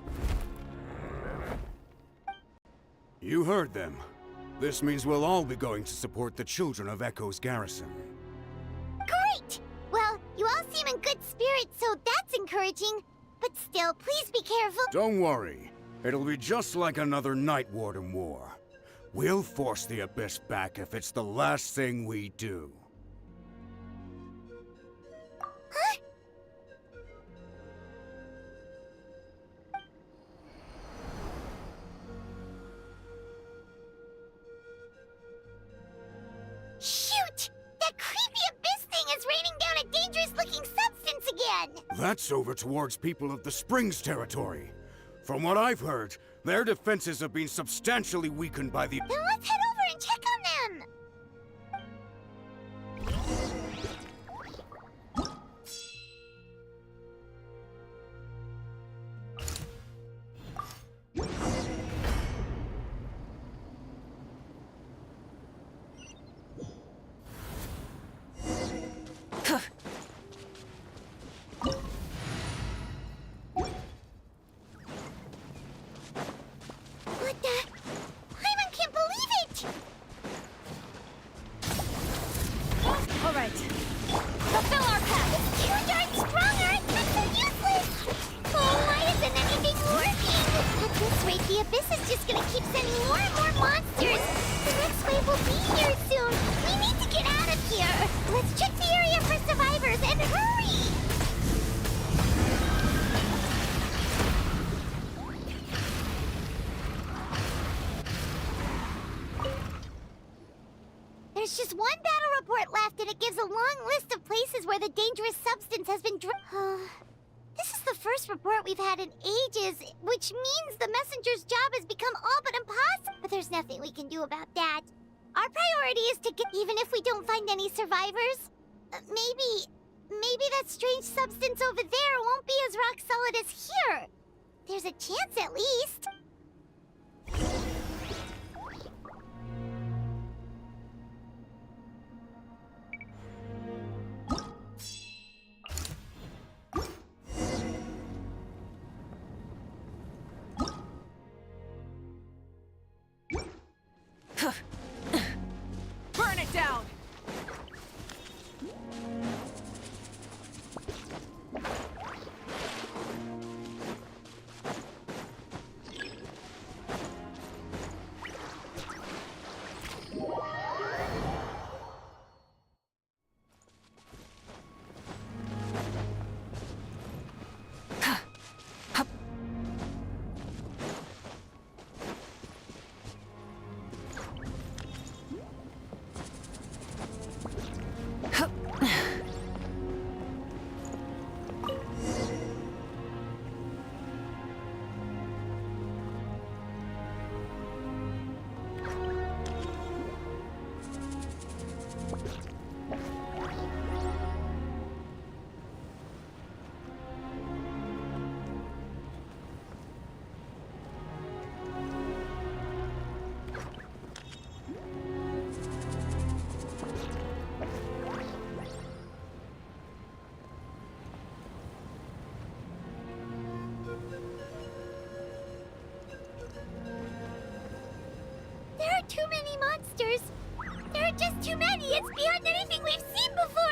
You heard them. This means we'll all be going to support the Children of Echo's garrison. Great! Well, you all seem in good spirits, so that's encouraging. But still, please be careful. Don't worry. It'll be just like another Night Warden war. We'll force the Abyss back if it's the last thing we do. Huh? Shoot! That creepy abyss thing is raining down a dangerous-looking substance again! That's over towards people of the Springs territory. From what I've heard, their defenses have been substantially weakened by the... Then let's head over and check on them! What the? Paimon can't believe it! All right. Fulfill our path. It's too darn strong, or it's been so useless! Oh, why isn't anything working? At this rate, the Abyss is just gonna keep sending more and more monsters! The next wave will be here soon! We need to get out of here! Let's check the area for survivors, and hurry! There's just one battle report left, and it gives a long list of places where the dangerous substance has been This is the first report we've had in ages, which means the messenger's job has become all but impossible. But there's nothing we can do about that. Our priority is to get... Even if we don't find any survivors, maybe that strange substance over there won't be as rock solid as here. There's a chance at least. Burn it down! too many! It's beyond anything we've seen before!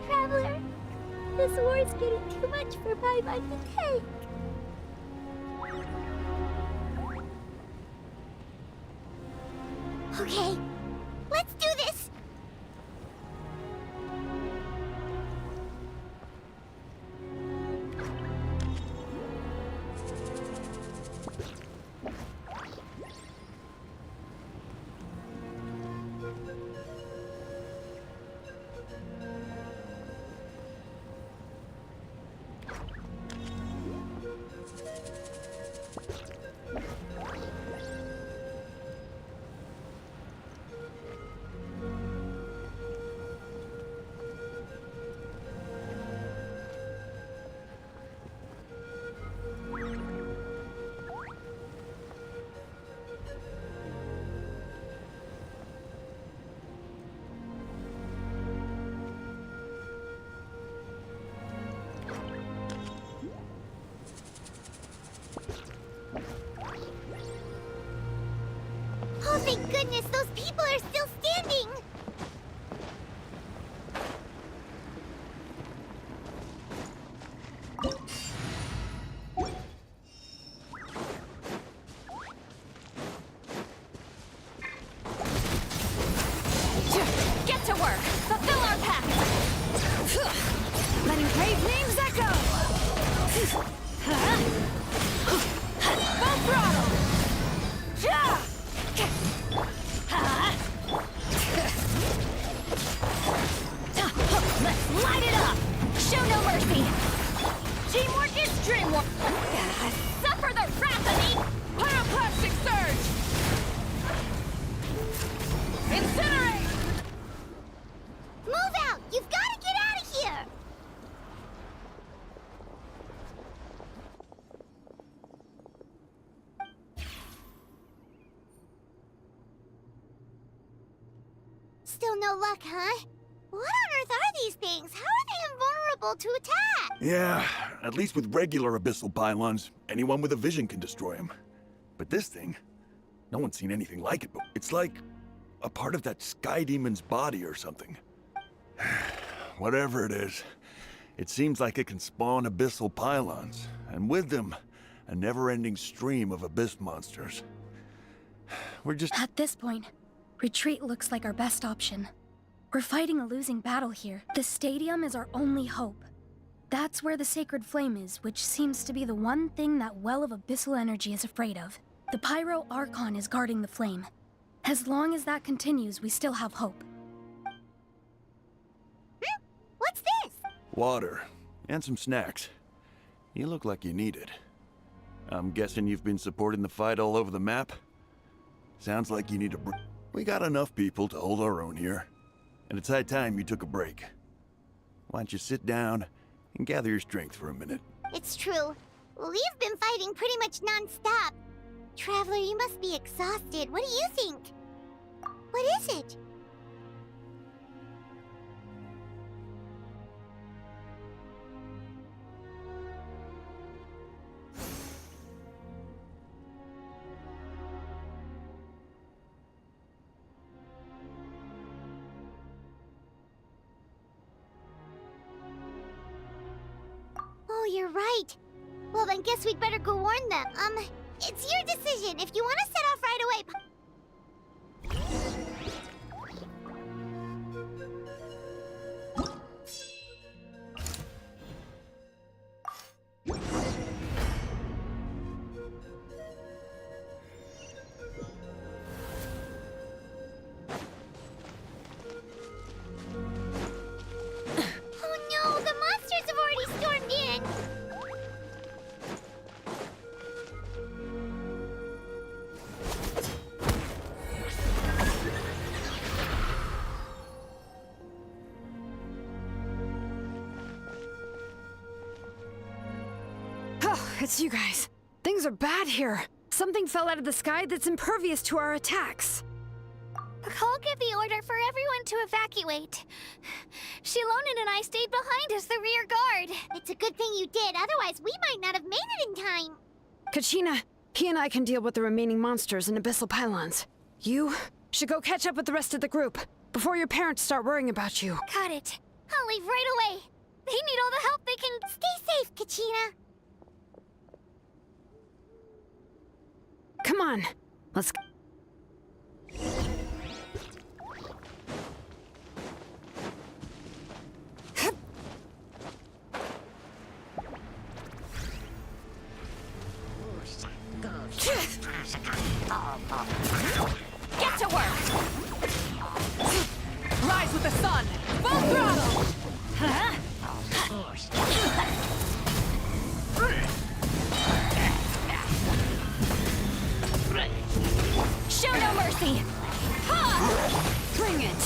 Traveler, this war's getting too much for my mind to take. Okay, let's do this! Oh, thank goodness, those people are still standing! Get to work! Fulfill our pact! Letting brave names echo! Full throttle! Let's light it up! Show no mercy! Teamwork is dreamwork! Suffer the wrath of me! Pyroclastic surge! Incinerate! Move out! You've got to get out of here! Still no luck, huh? What on earth are these things? How are they invulnerable to attack? Yeah, at least with regular abyssal pylons, anyone with a vision can destroy them. But this thing, No one's seen anything like it, but it's like a part of that sky demon's body or something. Whatever it is, it seems like it can spawn abyssal pylons, and with them, a never-ending stream of abyss monsters. We're just... At this point, retreat looks like our best option. We're fighting a losing battle here. The stadium is our only hope. That's where the sacred flame is, which seems to be the one thing that well of abyssal energy is afraid of. The pyro Arcon is guarding the flame. As long as that continues, we still have hope. What's this? Water. And some snacks. You look like you need it. I'm guessing you've been supporting the fight all over the map? Sounds like you need a We got enough people to hold our own here. And it's high time you took a break. Why don't you sit down and gather your strength for a minute? It's true. We've been fighting pretty much non-stop. Traveler, you must be exhausted. What do you think? What is it? Oh, you're right. Well, then guess we'd better go warn them. It's your decision. If you want to set off right away... Oh no, the monsters have already stormed in! Oh, it's you guys. Things are bad here. Something fell out of the sky that's impervious to our attacks. I'll give the order for everyone to evacuate. Shilonen and I stayed behind as the rear guard. It's a good thing you did, otherwise we might not have made it in time. Kachina, he and I can deal with the remaining monsters and abyssal pylons. You should go catch up with the rest of the group before your parents start worrying about you. Got it. I'll leave right away. They need all the help they can. Stay safe, Kachina. Come on, let's... Get to work! Rise with the sun! Full throttle! Show no mercy! Bring it!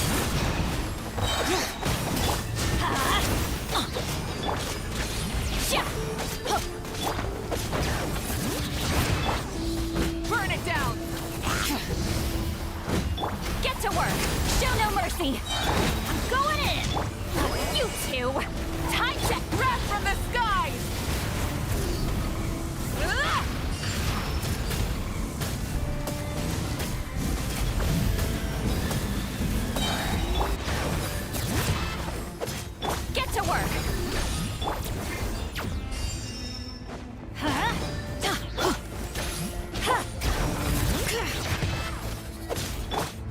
Burn it down! Get to work! Show no mercy! I'm going in! You two! Time check! Breath from the skies! Get to work!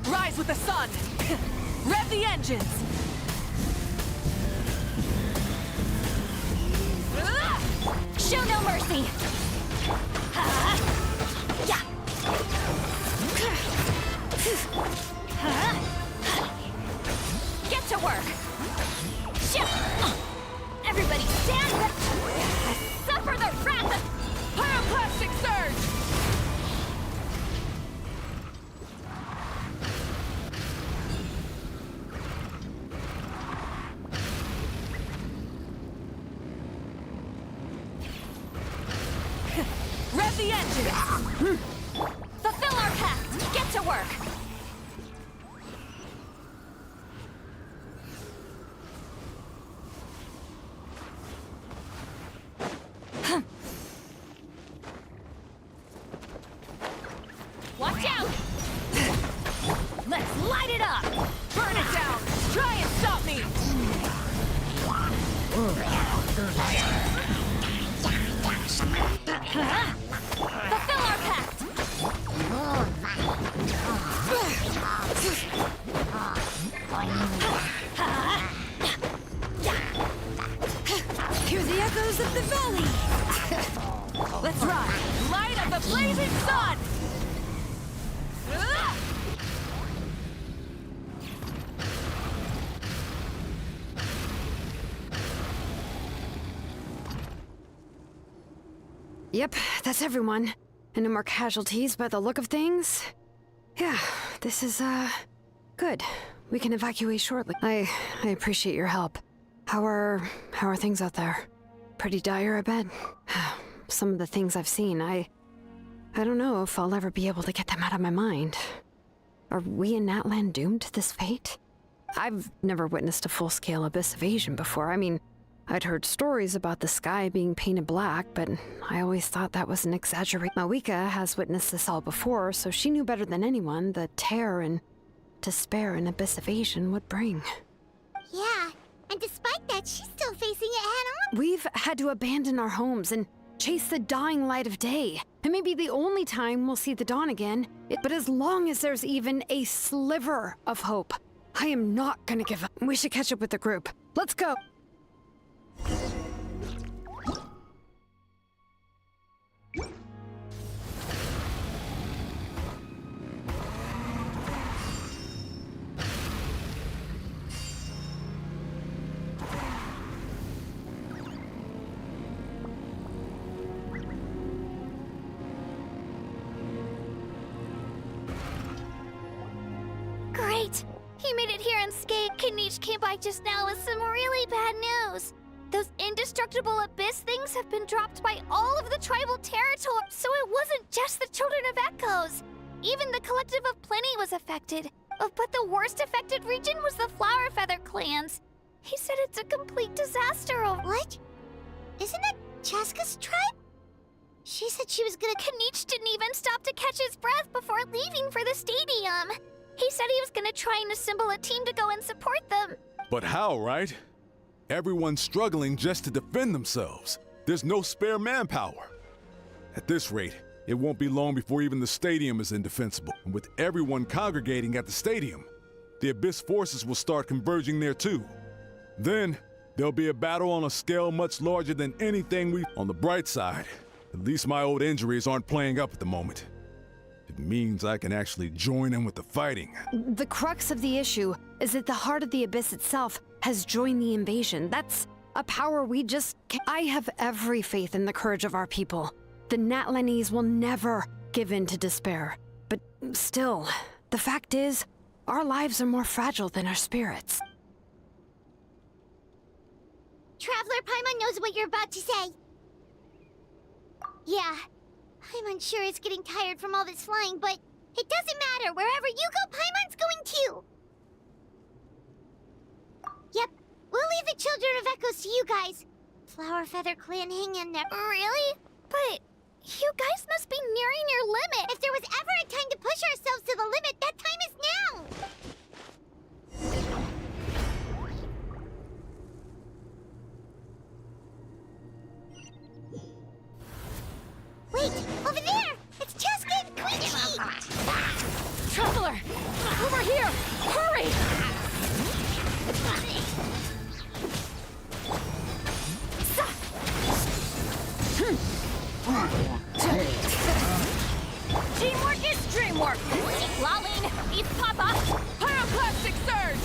Rise with the sun! Rev the engines! Show no mercy! Get to work! Everybody stand back! Suffer the wrath of pyroclastic surge! Rev the engines! Fulfill our pact! Get to work! Watch out! Fulfill our pact! Hear the echoes of the valley! Let's ride! Light of the blazing sun! Yep, that's everyone. And no more casualties by the look of things. Yeah, this is, good. We can evacuate shortly. I appreciate your help. How are things out there? Pretty dire, I bet. Some of the things I've seen, I don't know if I'll ever be able to get them out of my mind. Are we in Natlan doomed to this fate? I've never witnessed a full-scale abyss invasion before. I mean, I'd heard stories about the sky being painted black, but I always thought that was an exaggeration. Mawika has witnessed this all before, so she knew better than anyone the terror and despair an abyss invasion would bring. Yeah, and despite that, she's still facing it head-on. We've had to abandon our homes and chase the dying light of day. It may be the only time we'll see the dawn again, but as long as there's even a sliver of hope, I am not gonna give up. We should catch up with the group. Let's go! Great! He made it here unscathed. Kanich came by just now with some really bad news. Those indestructible abyss things have been dropped by all of the tribal territory, so it wasn't just the Children of Echoes. Even the Collective of Plenty was affected. But the worst affected region was the Flower Feather clans. He said it's a complete disaster. What? Isn't that Cheska's tribe? She said she was gonna... Kanich didn't even stop to catch his breath before leaving for the stadium. He said he was gonna try and assemble a team to go and support them. But how, right? Everyone's struggling just to defend themselves. There's no spare manpower. At this rate, it won't be long before even the stadium is indefensible. And with everyone congregating at the stadium, the Abyss forces will start converging there too. Then, there'll be a battle on a scale much larger than anything we've... On the bright side, at least my old injuries aren't playing up at the moment. It means I can actually join in with the fighting. The crux of the issue is that the heart of the Abyss itself has joined the invasion. That's a power we just can't... I have every faith in the courage of our people. The Natlanese will never give in to despair. But still, the fact is, our lives are more fragile than our spirits. Traveler Paimon knows what you're about to say. Yeah, I'm unsure it's getting tired from all this flying, but it doesn't matter. Wherever you go, Paimon's going too. Yep, we'll leave the Children of Echoes to you guys. Flower Feather Clan, hang in there. Really? But you guys must be nearing your limit. If there was ever a time to push ourselves to the limit, that time is now. Wait, over there! It's Cheska and Queechy! Traveler! Over here! Hurry! Teamwork is dreamwork! Laline, East Papa, Pyroclastic Surge!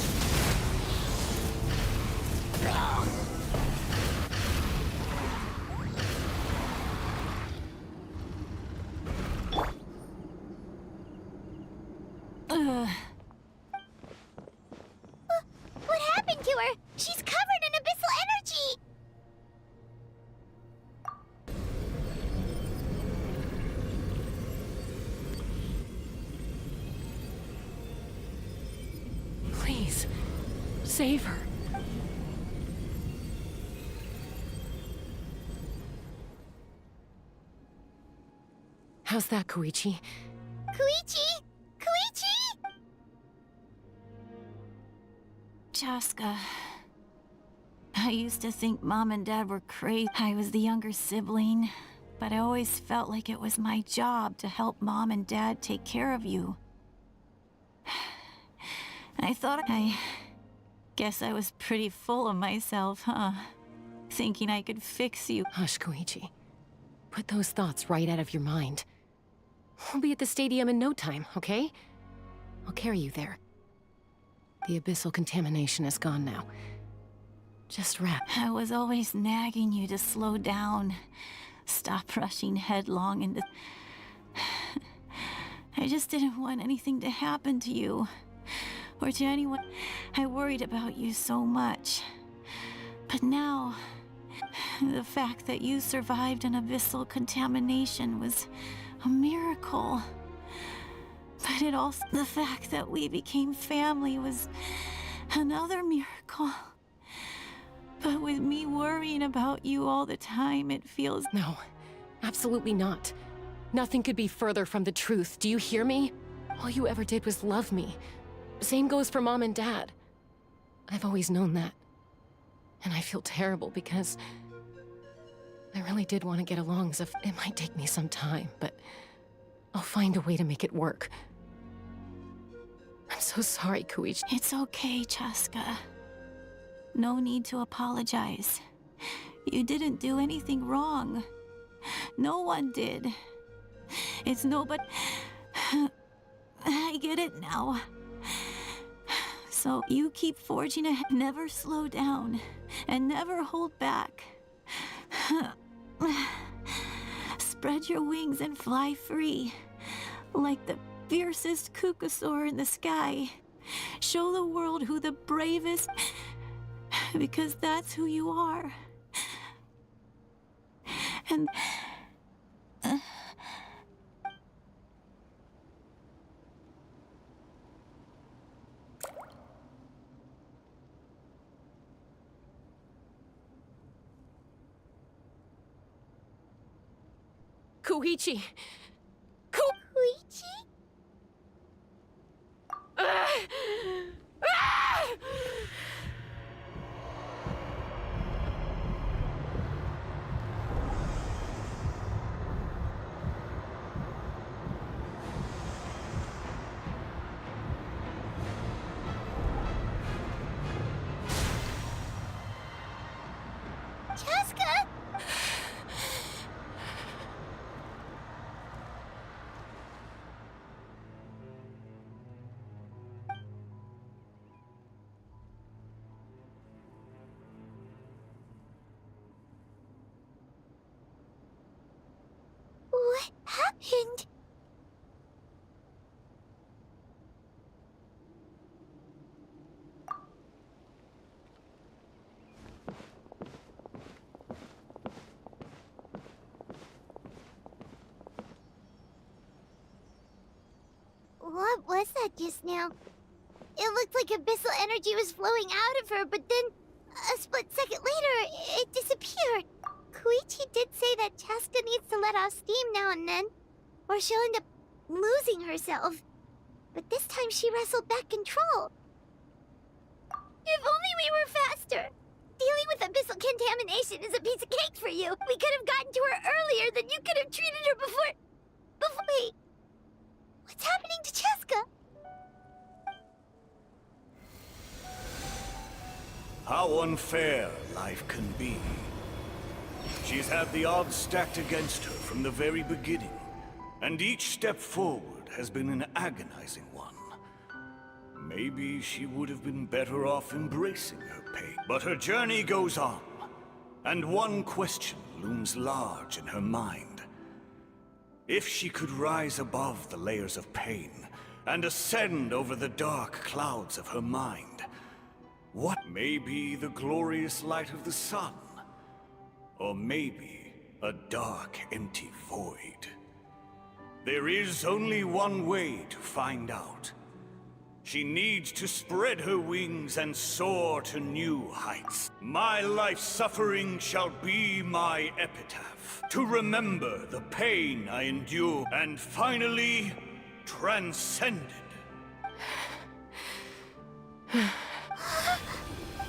What happened to her? She's covered in abyssal energy! Please, save her. How's that, Koichi? Koichi! Koichi! Chaska. I used to think Mom and Dad were crazy. I was the younger sibling. but I always felt like it was my job to help Mom and Dad take care of you. I guess I was pretty full of myself, huh? Thinking I could fix you. Hush, Koichi. Put those thoughts right out of your mind. We'll be at the stadium in no time, okay? I'll carry you there. The abyssal contamination is gone now. Just rest. I was always nagging you to slow down. Stop rushing headlong into... I just didn't want anything to happen to you. Or to anyone. I worried about you so much. But now, the fact that you survived an abyssal contamination was a miracle. But it also, the fact that we became family was another miracle. But with me worrying about you all the time, it feels... No, absolutely not. Nothing could be further from the truth. Do you hear me? All you ever did was love me. Same goes for Mom and Dad. I've always known that. And I feel terrible because I really did want to get along, so it might take me some time, but I'll find a way to make it work. I'm so sorry, Koichi. It's okay, Chaska. No need to apologize. You didn't do anything wrong. No one did. It's nobody... I get it now. So you keep forging ahead, never slow down, and never hold back. Spread your wings and fly free, like the fiercest kukasaur in the sky. Show the world who the bravest, because that's who you are. And... Koichi! Koichi? Chaska? What happened? What was that just now? It looked like abyssal energy was flowing out of her, but then a split second later, it disappeared. Koichi did say that Chaska needs to let off steam now and then, or she'll end up losing herself. But this time she wrestled back control. If only we were faster! Dealing with abyssal contamination is a piece of cake for you. We could have gotten to her earlier than you could have treated her before... Wait. What's happening to Chaska? How unfair life can be. She's had the odds stacked against her from the very beginning, and each step forward has been an agonizing one. Maybe she would have been better off embracing her pain. But her journey goes on, and one question looms large in her mind. If she could rise above the layers of pain and ascend over the dark clouds of her mind, what may be the glorious light of the sun? Or maybe a dark, empty void? There is only one way to find out. She needs to spread her wings and soar to new heights. My life's suffering shall be my epitaph, to remember the pain I endured and finally transcended.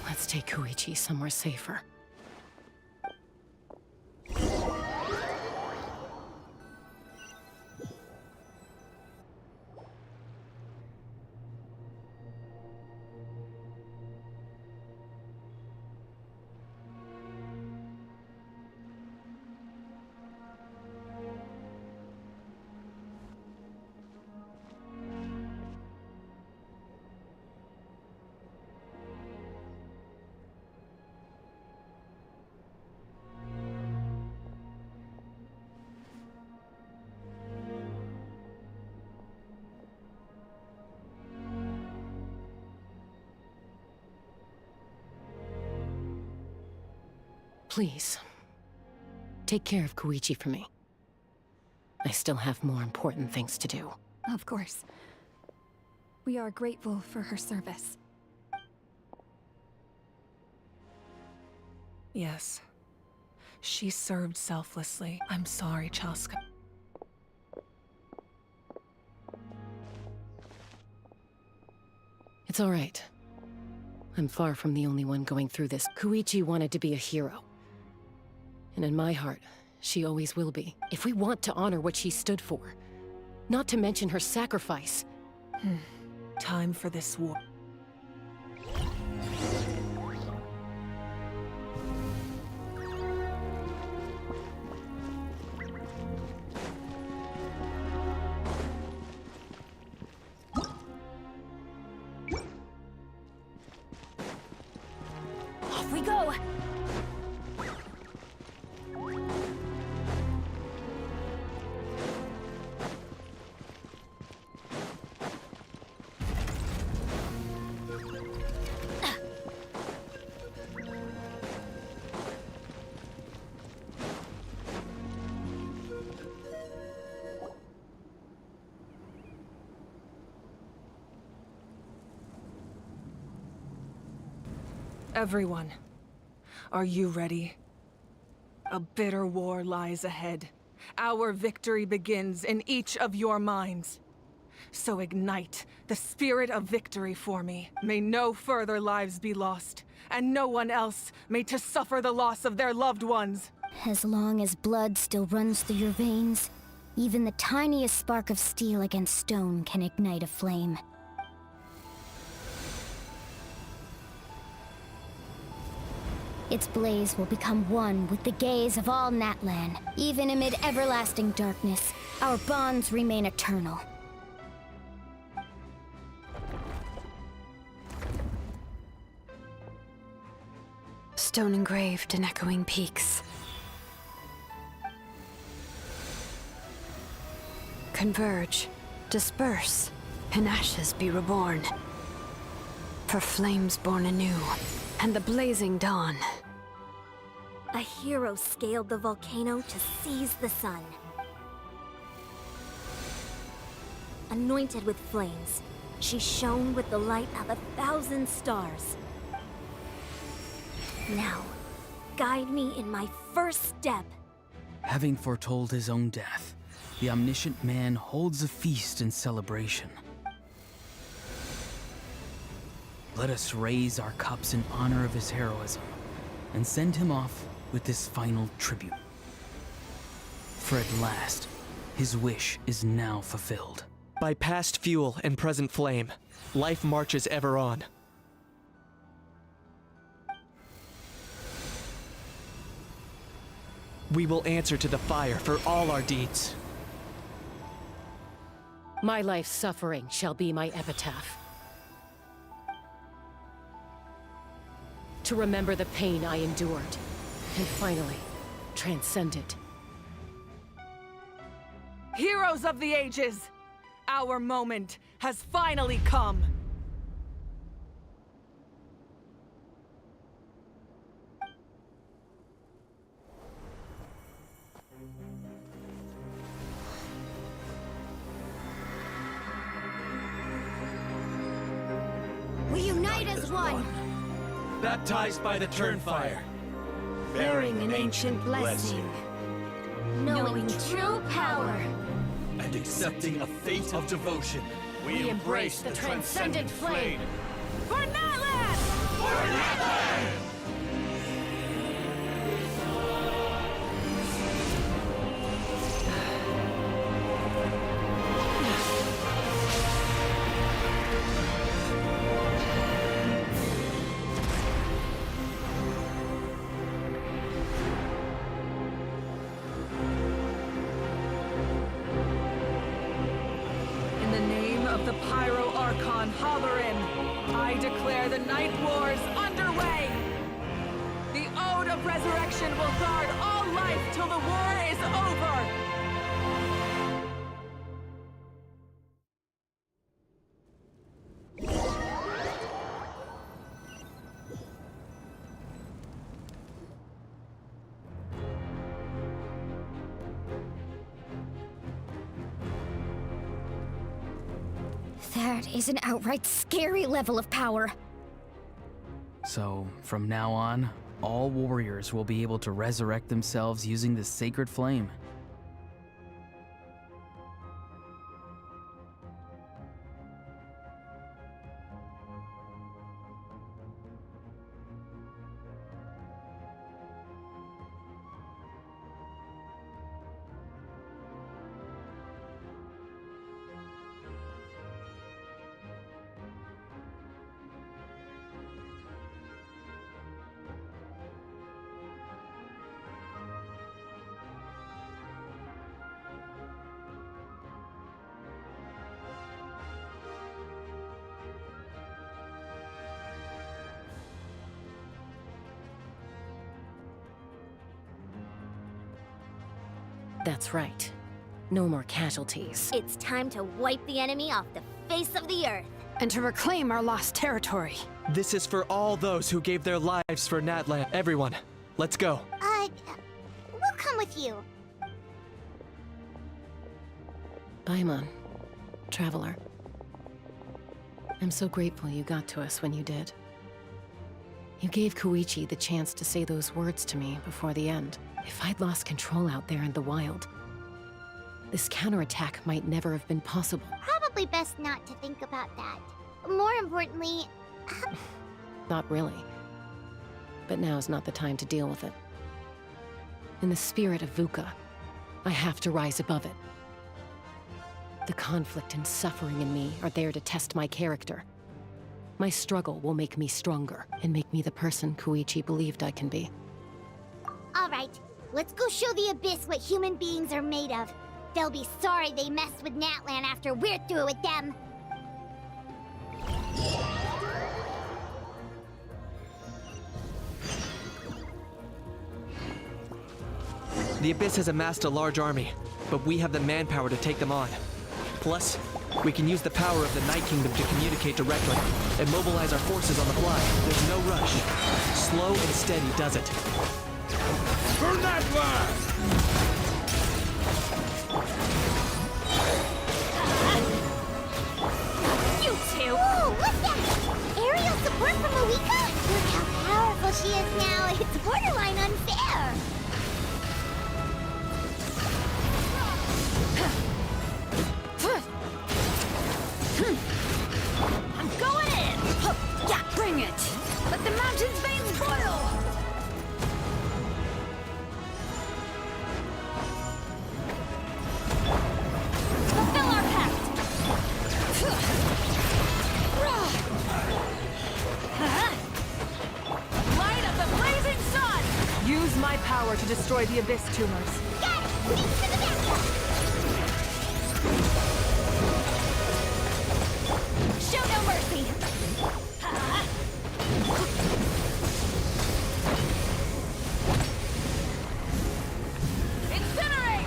Let's take Koichi somewhere safer. Please, take care of Koichi for me. I still have more important things to do. Of course. We are grateful for her service. Yes. She served selflessly. I'm sorry, Chaska. It's all right. I'm far from the only one going through this. Koichi wanted to be a hero. And in my heart, she always will be. If we want to honor what she stood for, not to mention her sacrifice. Time for this war. Off we go! Everyone, are you ready? A bitter war lies ahead. Our victory begins in each of your minds. So ignite the spirit of victory for me. May no further lives be lost, and no one else may to suffer the loss of their loved ones. As long as blood still runs through your veins, even the tiniest spark of steel against stone can ignite a flame. Its blaze will become one with the gaze of all Natlan. Even amid everlasting darkness, our bonds remain eternal. Stone engraved in echoing peaks. Converge, disperse, and ashes be reborn. For flames born anew, and the blazing dawn. A hero scaled the volcano to seize the sun. Anointed with flames, she shone with the light of 1,000 stars. Now, guide me in my first step. Having foretold his own death, the omniscient man holds a feast in celebration. Let us raise our cups in honor of his heroism and send him off with this final tribute. For at last, his wish is now fulfilled. By past fuel and present flame, life marches ever on. We will answer to the fire for all our deeds. My life's suffering shall be my epitaph. To remember the pain I endured, and finally, transcend it. Heroes of the ages! Our moment has finally come! We unite as one! Baptized by the Turnfire, Bearing an ancient blessing. Knowing true power. and accepting a fate of devotion. We embrace the transcendent flame. For Natlan! For Natlan! In the name of the Pyro Arcon Halloran, I declare the Night Wars underway! The Ode of Resurrection will guard all life till the war is over! That is an outright scary level of power. So, from now on, all warriors will be able to resurrect themselves using the sacred flame. That's right. No more casualties. It's time to wipe the enemy off the face of the earth. And to reclaim our lost territory. This is for all those who gave their lives for Natlan. Everyone, let's go. We'll come with you. Paimon, Traveler. I'm so grateful you got to us when you did. You gave Koichi the chance to say those words to me before the end. If I'd lost control out there in the wild, this counterattack might never have been possible. Probably best not to think about that. More importantly... Not really. But now's not the time to deal with it. In the spirit of VUCA, I have to rise above it. The conflict and suffering in me are there to test my character. My struggle will make me stronger and make me the person Koichi believed I can be. All right, let's go show the Abyss what human beings are made of. They'll be sorry they messed with Natlan after we're through with them. The Abyss has amassed a large army, but we have the manpower to take them on. Plus, we can use the power of the Night Kingdom to communicate directly and mobilize our forces on the fly. There's no rush. Slow and steady does it. For Natlan! You two! Whoa, what's that? Aerial support from Malika? Look how powerful she is now. It's borderline unfair. I'm going in! Yeah, bring it! Let the mountain's veins boil! Fulfill our pact! Light of the blazing sun! Use my power to destroy the Abyss tumors. Got it! Thanks for the backup! Show no mercy! Incinerate!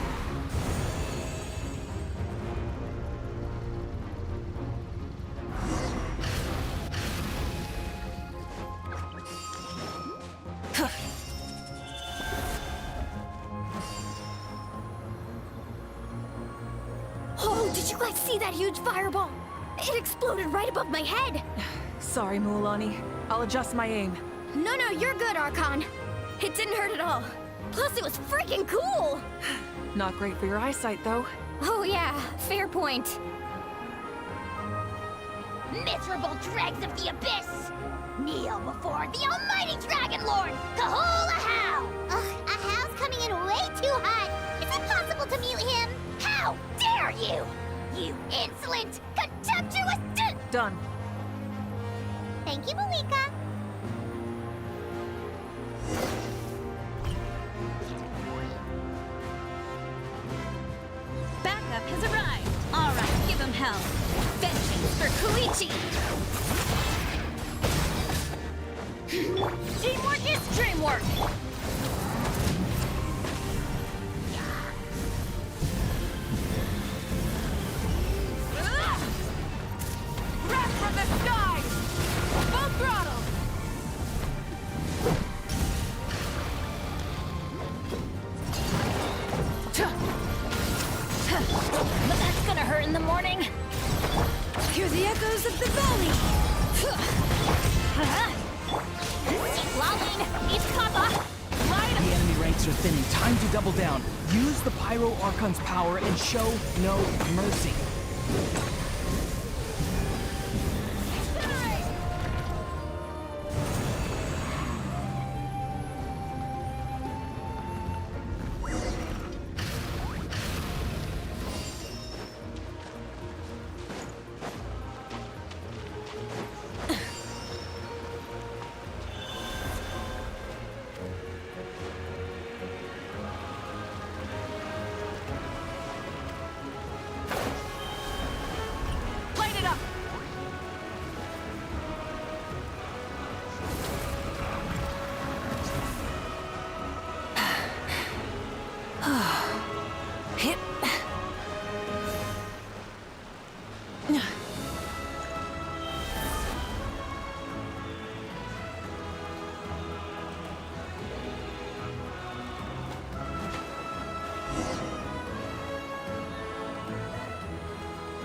Oh, did you guys see that huge fireball? It exploded right above my head! Sorry, Mualani. I'll adjust my aim. No, you're good, Arcon. It didn't hurt at all. Plus, it was freaking cool! Not great for your eyesight, though. Oh yeah, fair point. Miserable dregs of the Abyss! Kneel before the almighty Dragon Lord, Kahula How! Ugh, a How's coming in way too hot. Is it possible to mute him? How dare you! You insolent, contemptuous Done. Thank you, Malika. Backup has arrived. All right, give him hell. Vengeance for Koichi. Teamwork is dreamwork! Wrath from the skies! Full throttle! But that's gonna hurt in the morning. Hear the echoes of the valley. Keep lolling. Each kappa. The enemy ranks are thinning. Time to double down. Use the Pyro Archon's power and show no mercy.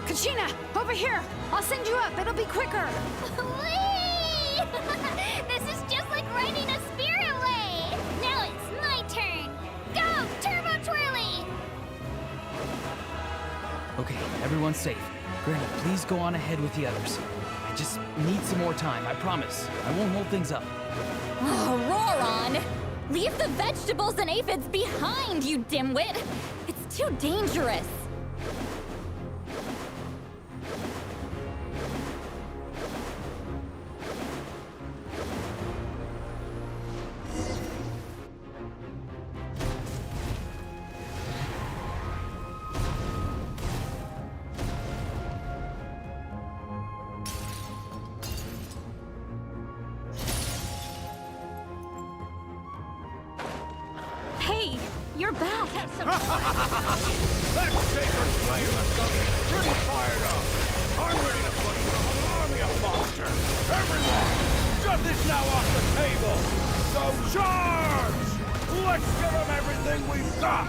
Kachina, over here! I'll send you up, it'll be quicker! Whee! This is just like riding a spirit away! Now it's my turn! Go, Turbo Twirly! Okay, everyone's safe. Granny, please go on ahead with the others. I just need some more time, I promise. I won't hold things up. Oh, Roron! Leave the vegetables and aphids behind, you dimwit! It's too dangerous! Hey, you're back. That sacred flame has got me pretty fired up. I'm ready to put you an army of monsters. Everyone, shut this now off the table. So charge! Let's give them everything we've got.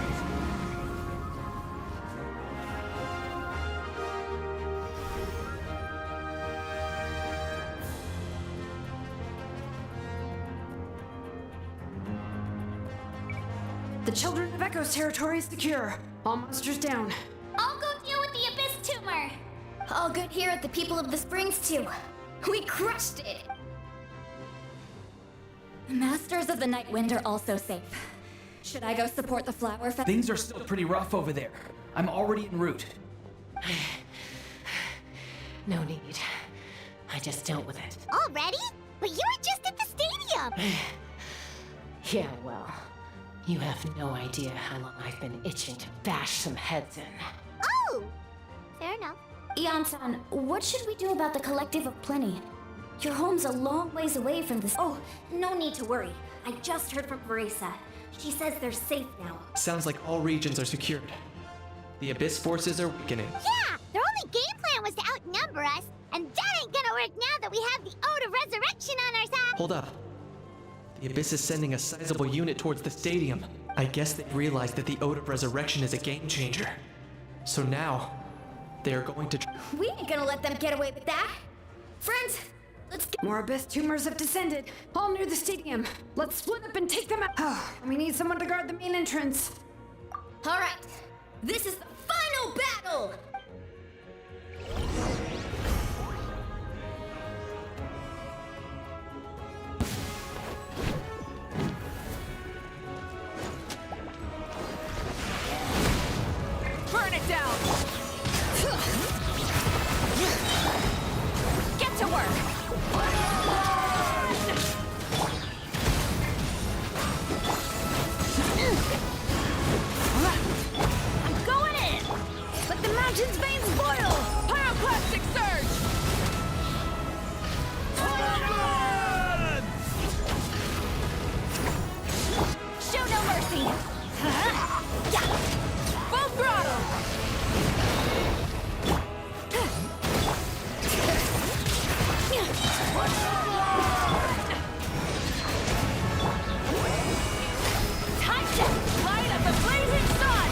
The Children of Echo's territory is secure. All monsters down. I'll go deal with the Abyss Tumor. All good here at the People of the Springs, too. We crushed it! Masters of the Night Wind are also safe. Should I go support the flower festival? Things are still pretty rough over there. I'm already en route. No need. I just dealt with it. Already? But you were just at the stadium! Yeah, well, you have no idea how long I've been itching to bash some heads in. Oh! Fair enough. Ian-san, what should we do about the Collective of Plenty? Your home's a long ways away from this. Oh, no need to worry. I just heard from Marisa. She says they're safe now. Sounds like all regions are secured. The Abyss forces are weakening. Yeah! Their only game plan was to outnumber us, and that ain't gonna work now that we have the Ode of Resurrection on our side! Hold up. The Abyss is sending a sizable unit towards the stadium. I guess they've realized that the Ode of Resurrection is a game changer. So now, they are going to... We ain't gonna let them get away with that! Friends, let's get... More Abyss tumors have descended, all near the stadium. Let's split up and take them out. We need someone to guard the main entrance. Alright, this is the final battle! Burn it down! Get to work! I'm going in! Let the mountain's veins boil! Pyroclastic surge! Show no mercy! Full throttle! Time to light up the blazing sun!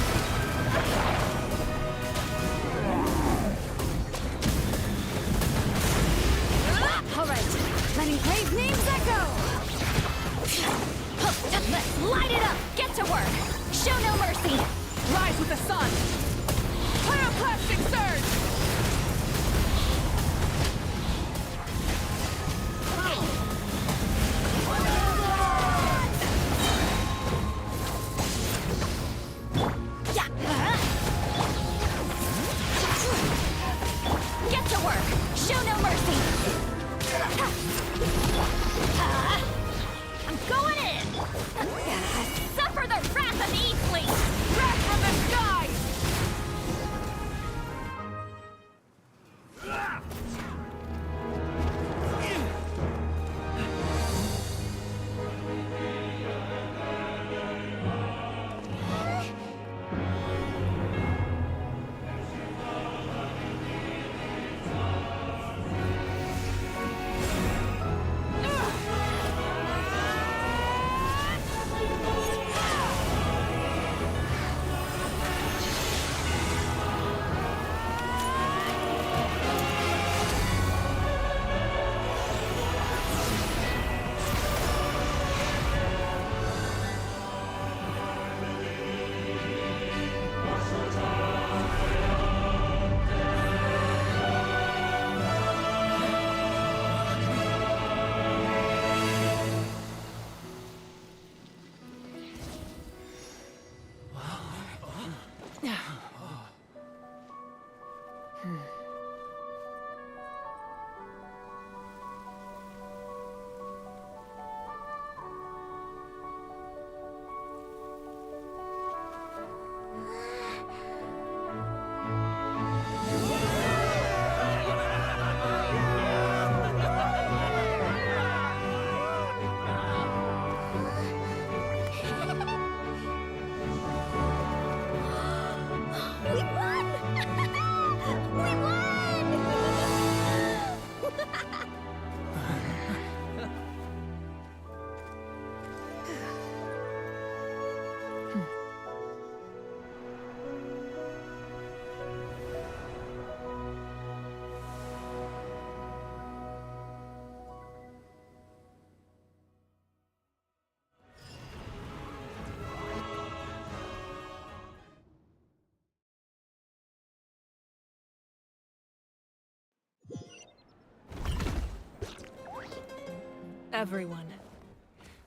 Everyone,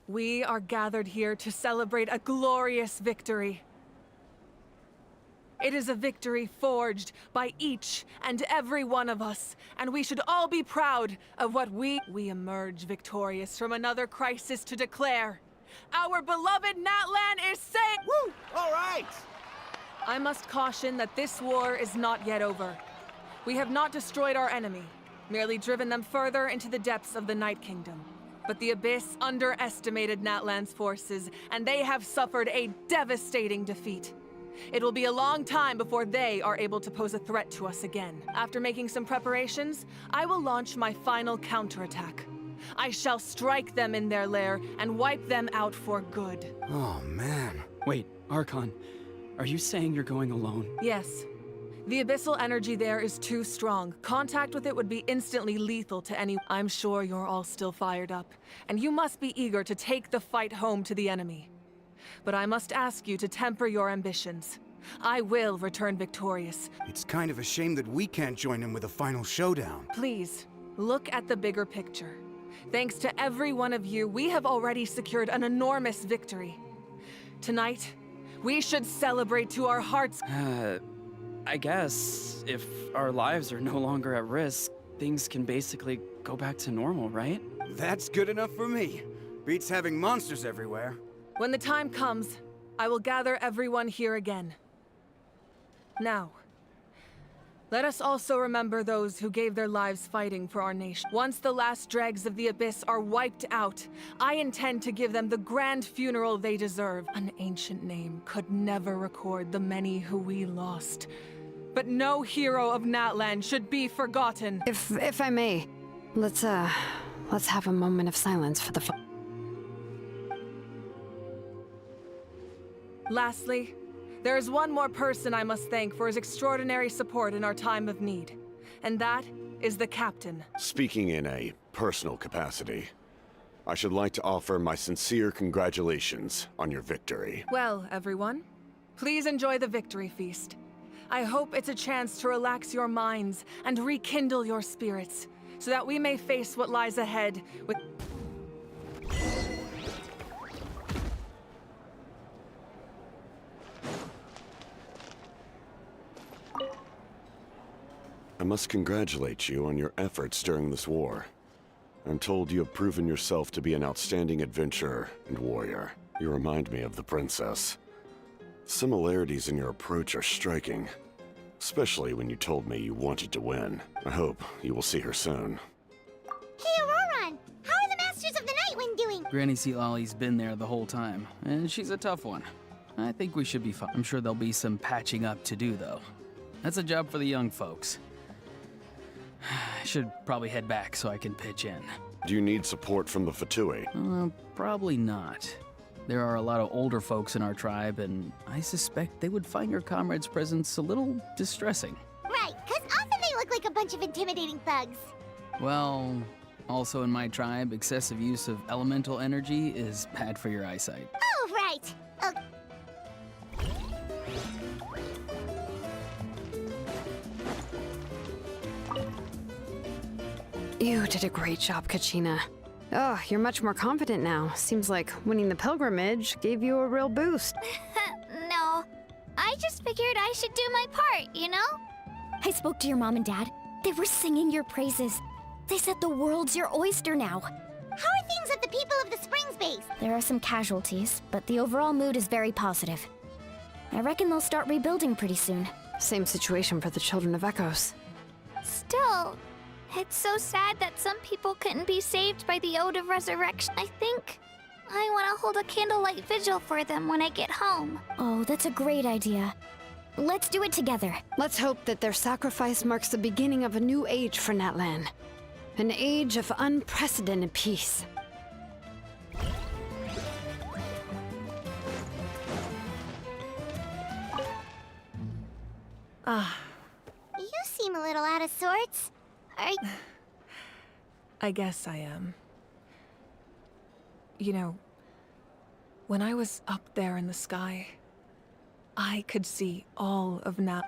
we are gathered here to celebrate a glorious victory. It is a victory forged by each and every one of us, and we should all be proud of what we emerge victorious from another crisis to declare our beloved Natlan is safe! Woo! All right! I must caution that this war is not yet over. We have not destroyed our enemy, merely driven them further into the depths of the Night Kingdom. But the Abyss underestimated Natlan's forces, and they have suffered a devastating defeat. It will be a long time before they are able to pose a threat to us again. After making some preparations, I will launch my final counterattack. I shall strike them in their lair and wipe them out for good. Oh, man. Wait, Arcon, are you saying you're going alone? Yes. The abyssal energy there is too strong. Contact with it would be instantly lethal to any... I'm sure you're all still fired up, and you must be eager to take the fight home to the enemy. But I must ask you to temper your ambitions. I will return victorious. It's kind of a shame that we can't join in with a final showdown. Please, look at the bigger picture. Thanks to every one of you, we have already secured an enormous victory. Tonight, we should celebrate to our hearts... I guess if our lives are no longer at risk, things can basically go back to normal, right? That's good enough for me. Beats having monsters everywhere. When the time comes, I will gather everyone here again. Now, let us also remember those who gave their lives fighting for our nation. Once the last dregs of the Abyss are wiped out, I intend to give them the grand funeral they deserve. An ancient name could never record the many who we lost. But no hero of Natlan should be forgotten. If I may, let's have a moment of silence for the... Lastly, there is one more person I must thank for his extraordinary support in our time of need, and that is the Captain. Speaking in a personal capacity, I should like to offer my sincere congratulations on your victory. Well, everyone, please enjoy the victory feast. I hope it's a chance to relax your minds and rekindle your spirits, so that we may face what lies ahead with... I must congratulate you on your efforts during this war. I'm told you have proven yourself to be an outstanding adventurer and warrior. You remind me of the princess. Similarities in your approach are striking, especially when you told me you wanted to win. I hope you will see her soon. Hey, Auroron! How are the Masters of the Nightwind doing? Granny Sea Lolly's been there the whole time, and she's a tough one. I think we should be fine. I'm sure there'll be some patching up to do, though. That's a job for the young folks. I should probably head back so I can pitch in. Do you need support from the Fatui? Probably not. There are a lot of older folks in our tribe, and I suspect they would find your comrade's presence a little distressing. Right, because often they look like a bunch of intimidating thugs. Well, also in my tribe, excessive use of elemental energy is bad for your eyesight. Oh, right. Okay. You did a great job, Kachina. Oh, you're much more confident now. Seems like winning the pilgrimage gave you a real boost. No, I just figured I should do my part, you know? I spoke to your mom and dad. They were singing your praises. They said the world's your oyster now. How are things at the People of the Springs base? There are some casualties, but the overall mood is very positive. I reckon they'll start rebuilding pretty soon. Same situation for the Children of Echoes. Still, it's so sad that some people couldn't be saved by the Ode of Resurrection. I think I want to hold a candlelight vigil for them when I get home. Oh, that's a great idea. Let's do it together. Let's hope that their sacrifice marks the beginning of a new age for Natlan. An age of unprecedented peace. You seem a little out of sorts. I guess I am. You know, when I was up there in the sky, I could see all of Nat.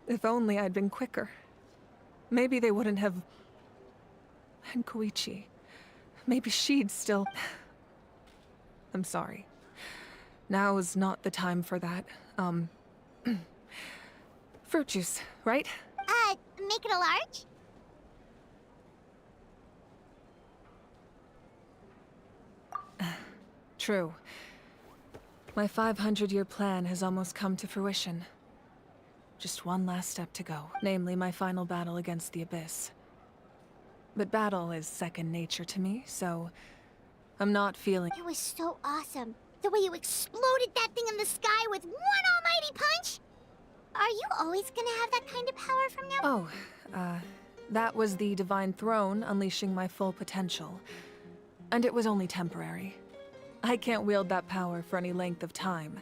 If only I'd been quicker. Maybe they wouldn't have And Koichi. Maybe she'd still... I'm sorry. Now is not the time for that. Fruit juice, right? Make it a large? True. My 500-year plan has almost come to fruition. Just one last step to go, namely my final battle against the Abyss. But battle is second nature to me, so I'm not feeling... It was so awesome. The way you exploded that thing in the sky with one almighty punch! Are you always gonna have that kind of power from now? Oh, that was the Divine Throne unleashing my full potential. And it was only temporary. I can't wield that power for any length of time.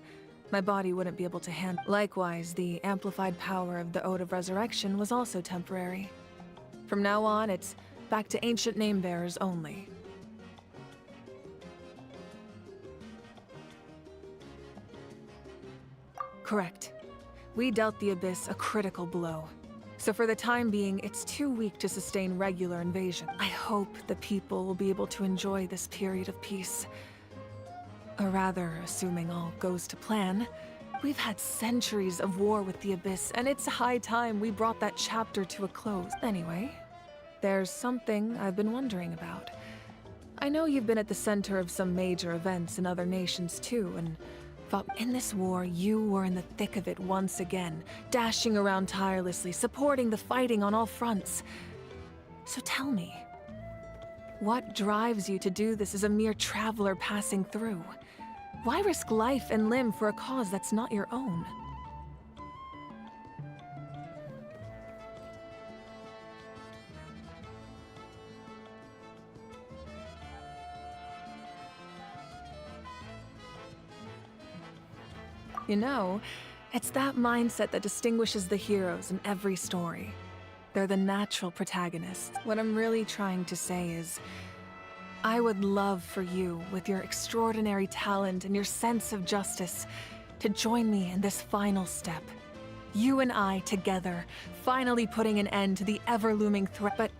My body wouldn't be able to handle. Likewise, the amplified power of the Ode of Resurrection was also temporary. From now on, it's back to ancient name-bearers only. Correct. We dealt the Abyss a critical blow. So for the time being, it's too weak to sustain regular invasion. I hope the people will be able to enjoy this period of peace. Or rather, assuming all goes to plan, we've had centuries of war with the Abyss, and it's high time we brought that chapter to a close. Anyway, there's something I've been wondering about. I know you've been at the center of some major events in other nations too, and thought in this war you were in the thick of it once again, dashing around tirelessly, supporting the fighting on all fronts. So tell me, what drives you to do this as a mere traveler passing through? Why risk life and limb for a cause that's not your own? You know, it's that mindset that distinguishes the heroes in every story. They're the natural protagonists. What I'm really trying to say is, I would love for you, with your extraordinary talent and your sense of justice, to join me in this final step. You and I together, finally putting an end to the ever-looming threat. But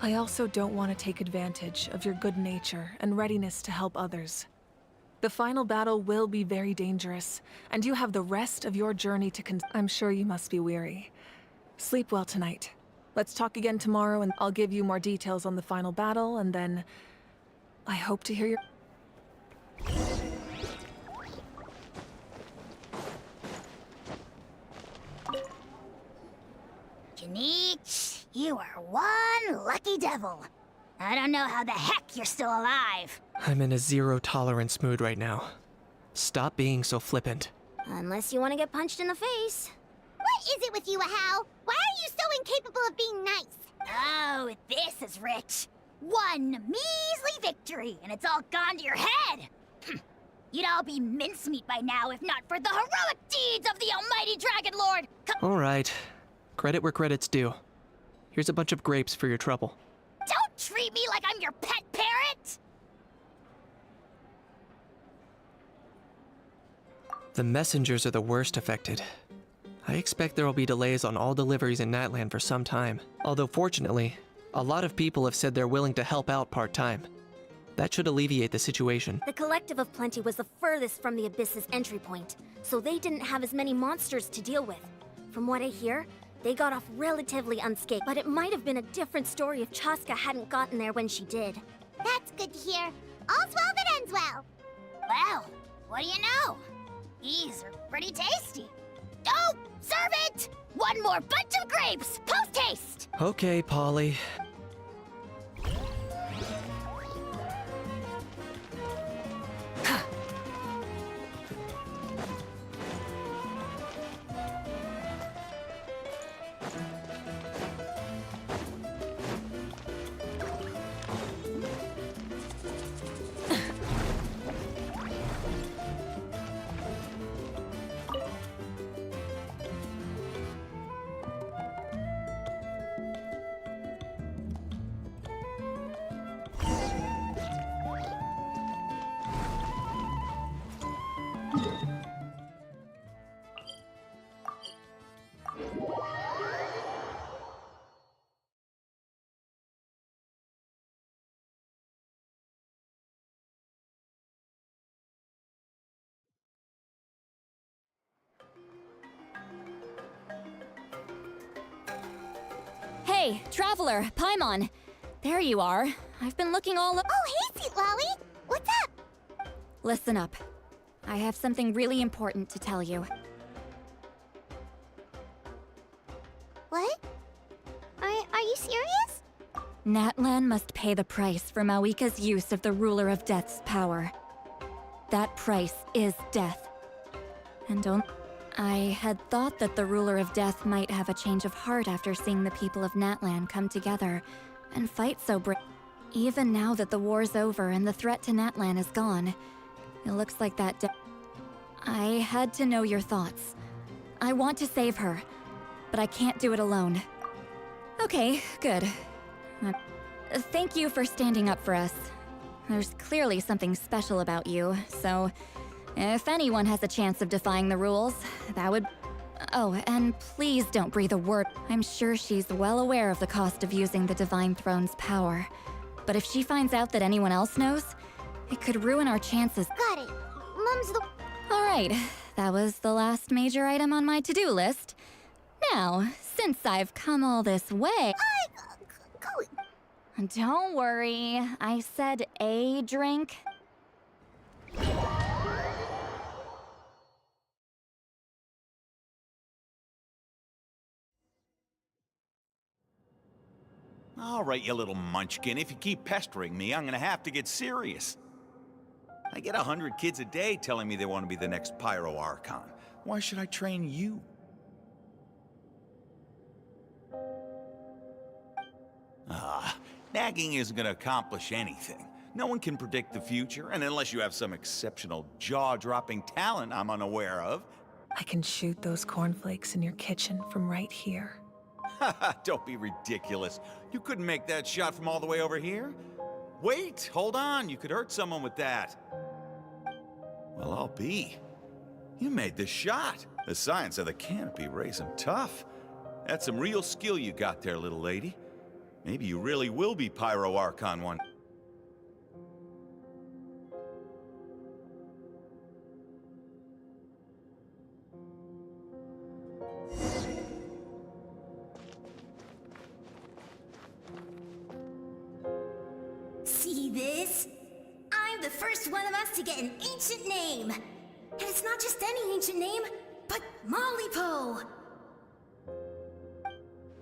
I also don't want to take advantage of your good nature and readiness to help others. The final battle will be very dangerous, and you have the rest of your journey to I'm sure you must be weary. Sleep well tonight. Let's talk again tomorrow, and I'll give you more details on the final battle, and then I hope to hear your... Janich, you are one lucky devil. I don't know how the heck you're still alive. I'm in a zero-tolerance mood right now. Stop being so flippant. Unless you want to get punched in the face. What is it with you, Ahau? Why are you so incapable of being nice? Oh, this is rich. One measly victory, and it's all gone to your head. You'd all be mincemeat by now if not for the heroic deeds of the almighty Dragon Lord. All right. Credit where credit's due. Here's a bunch of grapes for your trouble. Don't treat me like I'm your pet parrot! The messengers are the worst affected. I expect there will be delays on all deliveries in Natlan for some time. Although fortunately, a lot of people have said they're willing to help out part-time. That should alleviate the situation. The Collective of Plenty was the furthest from the Abyss's entry point, so they didn't have as many monsters to deal with. From what I hear, they got off relatively unscathed, but it might have been a different story if Chaska hadn't gotten there when she did. That's good to hear. All's well that ends well. Well, what do you know? These are pretty tasty. Oh, serve it! One more bunch of grapes, post-haste! Okay, Polly. Hey, Traveler, Paimon. There you are. I've been looking all up. Oh, hey, Sweet Lolly! What's up? Listen up. I have something really important to tell you. What? Are you serious? Natlan must pay the price for Mawika's use of the Ruler of Death's power. That price is death. And don't... I had thought that the Ruler of Death might have a change of heart after seeing the people of Natlan come together and fight so Even now that the war's over and the threat to Natlan is gone, it looks like that I had to know your thoughts. I want to save her, but I can't do it alone. Okay, good. Thank you for standing up for us. There's clearly something special about you, so if anyone has a chance of defying the rules, that would... Oh, and please don't breathe a word. I'm sure she's well aware of the cost of using the Divine Throne's power. But if she finds out that anyone else knows, it could ruin our chances. Got it. Mum's the... Alright, that was the last major item on my to-do list. Now, since I've come all this way... Don't worry, I said a drink. All right, you little munchkin. If you keep pestering me, I'm gonna have to get serious. I get 100 kids a day telling me they want to be the next Pyro Archon. Why should I train you? Nagging isn't gonna accomplish anything. No one can predict the future, and unless you have some exceptional jaw-dropping talent I'm unaware of... I can shoot those cornflakes in your kitchen from right here. Don't be ridiculous. You couldn't make that shot from all the way over here? Wait, hold on. You could hurt someone with that. Well, I'll be. You made the shot. The science of the canopy raised him tough. That's some real skill you got there, little lady. Maybe you really will be Pyro Archon one. See this? I'm the first one of us to get an ancient name. And it's not just any ancient name, but Malipo.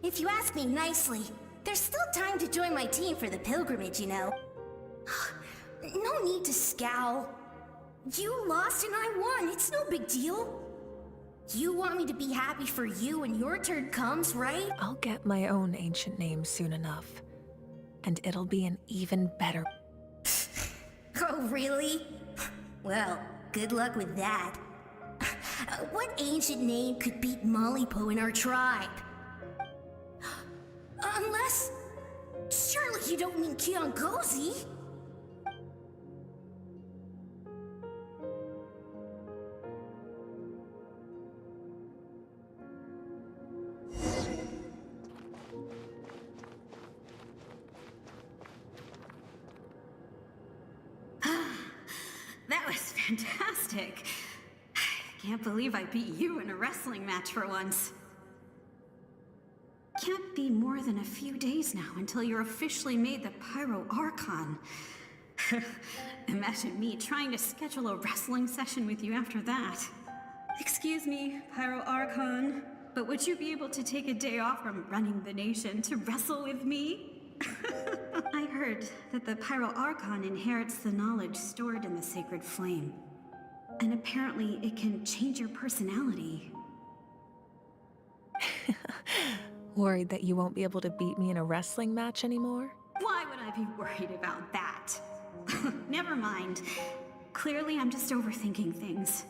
If you ask me nicely, there's still time to join my team for the pilgrimage, you know. No need to scowl. You lost and I won, it's no big deal. You want me to be happy for you when your turn comes, right? I'll get my own ancient name soon enough. And it'll be an even better... Oh, really? Well, good luck with that. What ancient name could beat Malipo in our tribe? Unless... Surely you don't mean Kiangozi? That was fantastic. I can't believe I beat you in a wrestling match for once. Can't be more than a few days now until you're officially made the Pyro Archon. Imagine me trying to schedule a wrestling session with you after that. Excuse me, Pyro Archon, but would you be able to take a day off from running the nation to wrestle with me? I heard that the Pyro Archon inherits the knowledge stored in the sacred flame. And apparently it can change your personality. Worried that you won't be able to beat me in a wrestling match anymore? Why would I be worried about that? Never mind. Clearly I'm just overthinking things.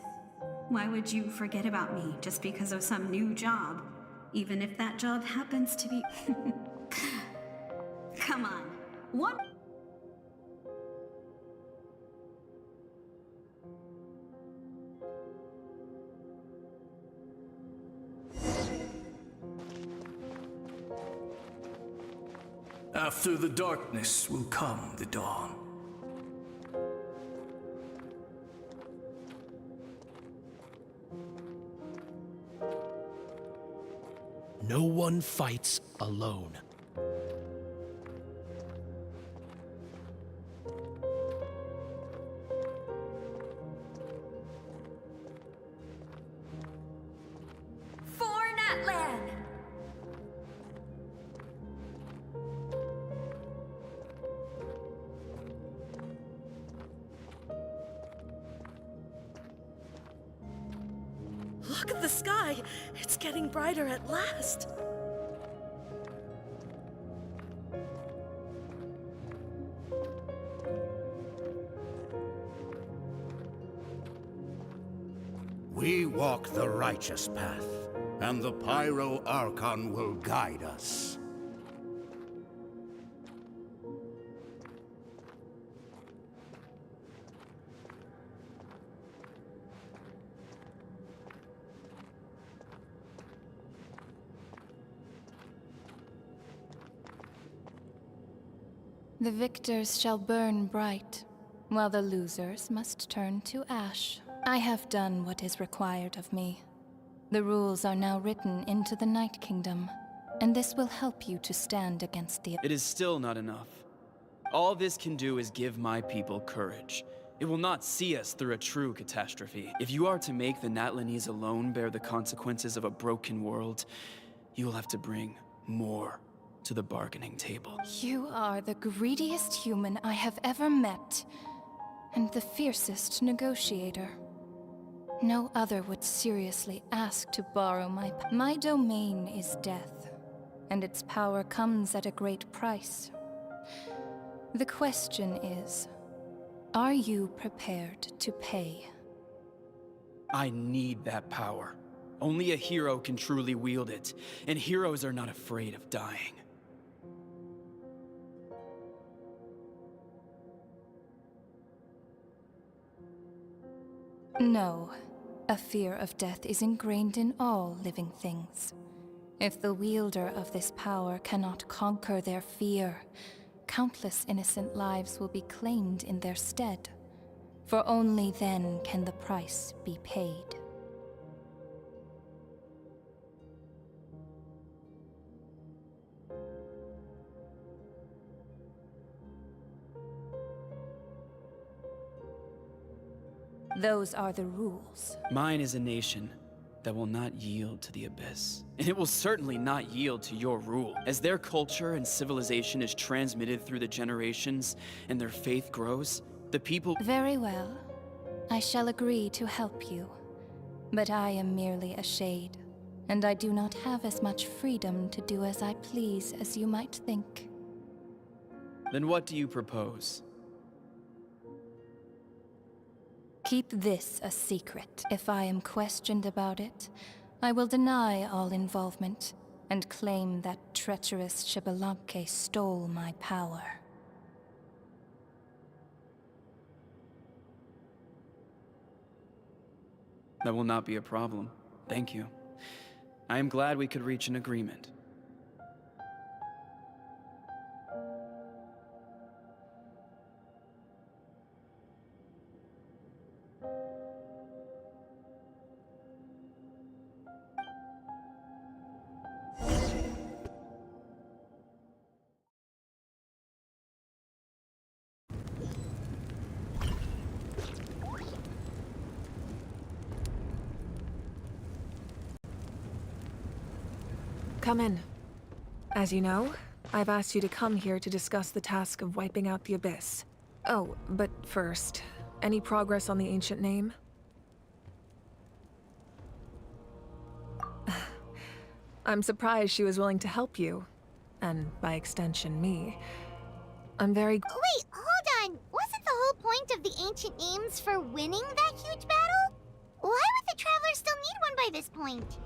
Why would you forget about me just because of some new job? Even if that job happens to be... Come on. What? After the darkness will come the dawn. No one fights alone. Look at the sky! It's getting brighter at last! We walk the righteous path, and the Pyro Archon will guide us. The victors shall burn bright, while the losers must turn to ash. I have done what is required of me. The rules are now written into the Night Kingdom, and this will help you to stand against the— It is still not enough. All this can do is give my people courage. It will not see us through a true catastrophe. If you are to make the Natlanese alone bear the consequences of a broken world, you will have to bring more to the bargaining table. You are the greediest human I have ever met, and the fiercest negotiator. No other would seriously ask to borrow my domain is death, and its power comes at a great price. The question is, are you prepared to pay? I need that power. Only a hero can truly wield it, and heroes are not afraid of dying. No. A fear of death is ingrained in all living things. If the wielder of this power cannot conquer their fear, countless innocent lives will be claimed in their stead. For only then can the price be paid. Those are the rules. Mine is a nation that will not yield to the Abyss. And it will certainly not yield to your rule. As their culture and civilization is transmitted through the generations and their faith grows, the people— Very well. I shall agree to help you. But I am merely a shade, and I do not have as much freedom to do as I please as you might think. Then what do you propose? Keep this a secret. If I am questioned about it, I will deny all involvement and claim that treacherous Xbalanque stole my power. That will not be a problem. Thank you. I am glad we could reach an agreement. Come in. As you know, I've asked you to come here to discuss the task of wiping out the Abyss. Oh, but first, any progress on the ancient name? I'm surprised she was willing to help you. And by extension, me. I'm very— Wait, hold on! Wasn't the whole point of the ancient names for winning that huge battle? Why would the Travelers still need one by this point?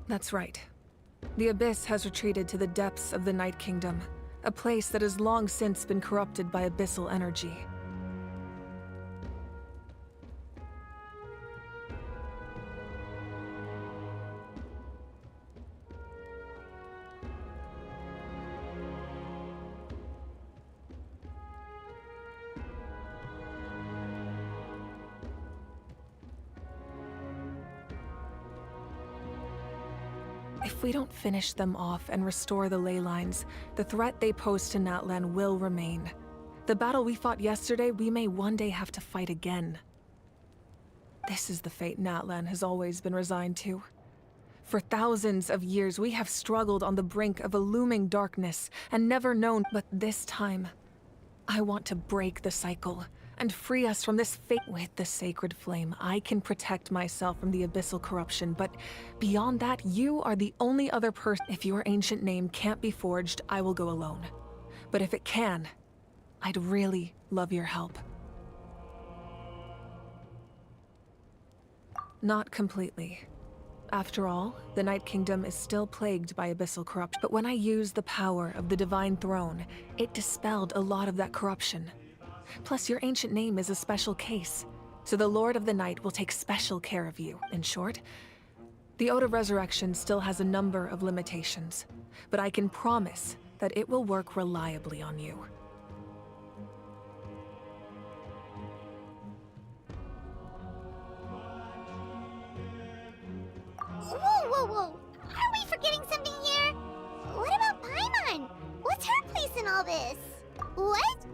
That's right. The Abyss has retreated to the depths of the Night Kingdom, a place that has long since been corrupted by abyssal energy. If we don't finish them off and restore the ley lines, the threat they pose to Natlan will remain. The battle we fought yesterday, we may one day have to fight again. This is the fate Natlan has always been resigned to. For thousands of years, we have struggled on the brink of a looming darkness and never known, but this time, I want to break the cycle and free us from this fate. With the sacred flame, I can protect myself from the abyssal corruption, but beyond that, you are the only other person. If your ancient name can't be forged, I will go alone. But if it can, I'd really love your help. Not completely. After all, the Night Kingdom is still plagued by abyssal corruption. But when I used the power of the Divine Throne, it dispelled a lot of that corruption. Plus, your ancient name is a special case, so the Lord of the Night will take special care of you. In short, the Ode of Resurrection still has a number of limitations, but I can promise that it will work reliably on you. Whoa! Are we forgetting something here? What about Paimon? What's her place in all this? What?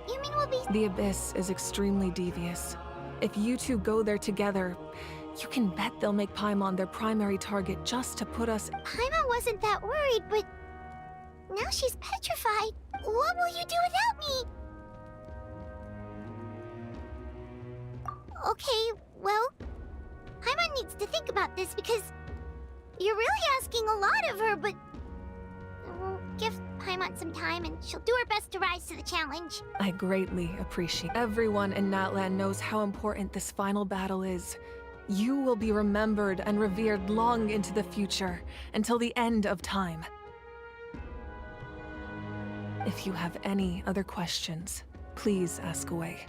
You mean we'll be— The Abyss is extremely devious. If you two go there together, you can bet they'll make Paimon their primary target just to put us— Paimon wasn't that worried, but now she's petrified. What will you do without me? Okay, well, Paimon needs to think about this because you're really asking a lot of her, but we'll give Paimon some time and she'll do her best to rise to the challenge. I greatly appreciate. Everyone in Natlan knows how important this final battle is. You will be remembered and revered long into the future, until the end of time. If you have any other questions, please ask away.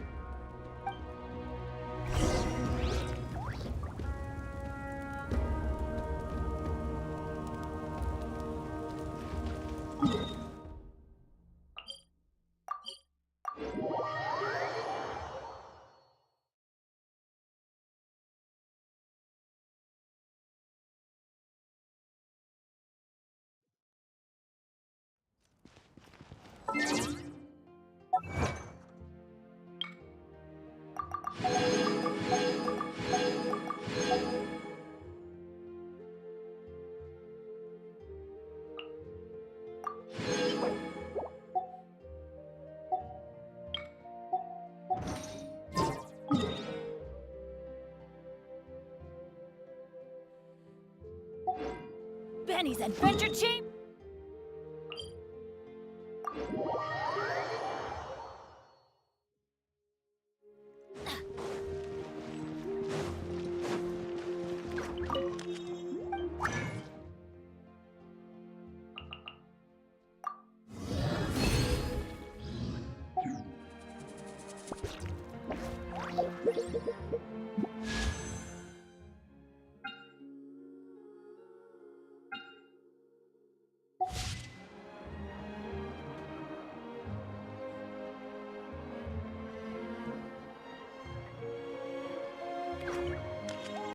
Benny's Adventure Champ?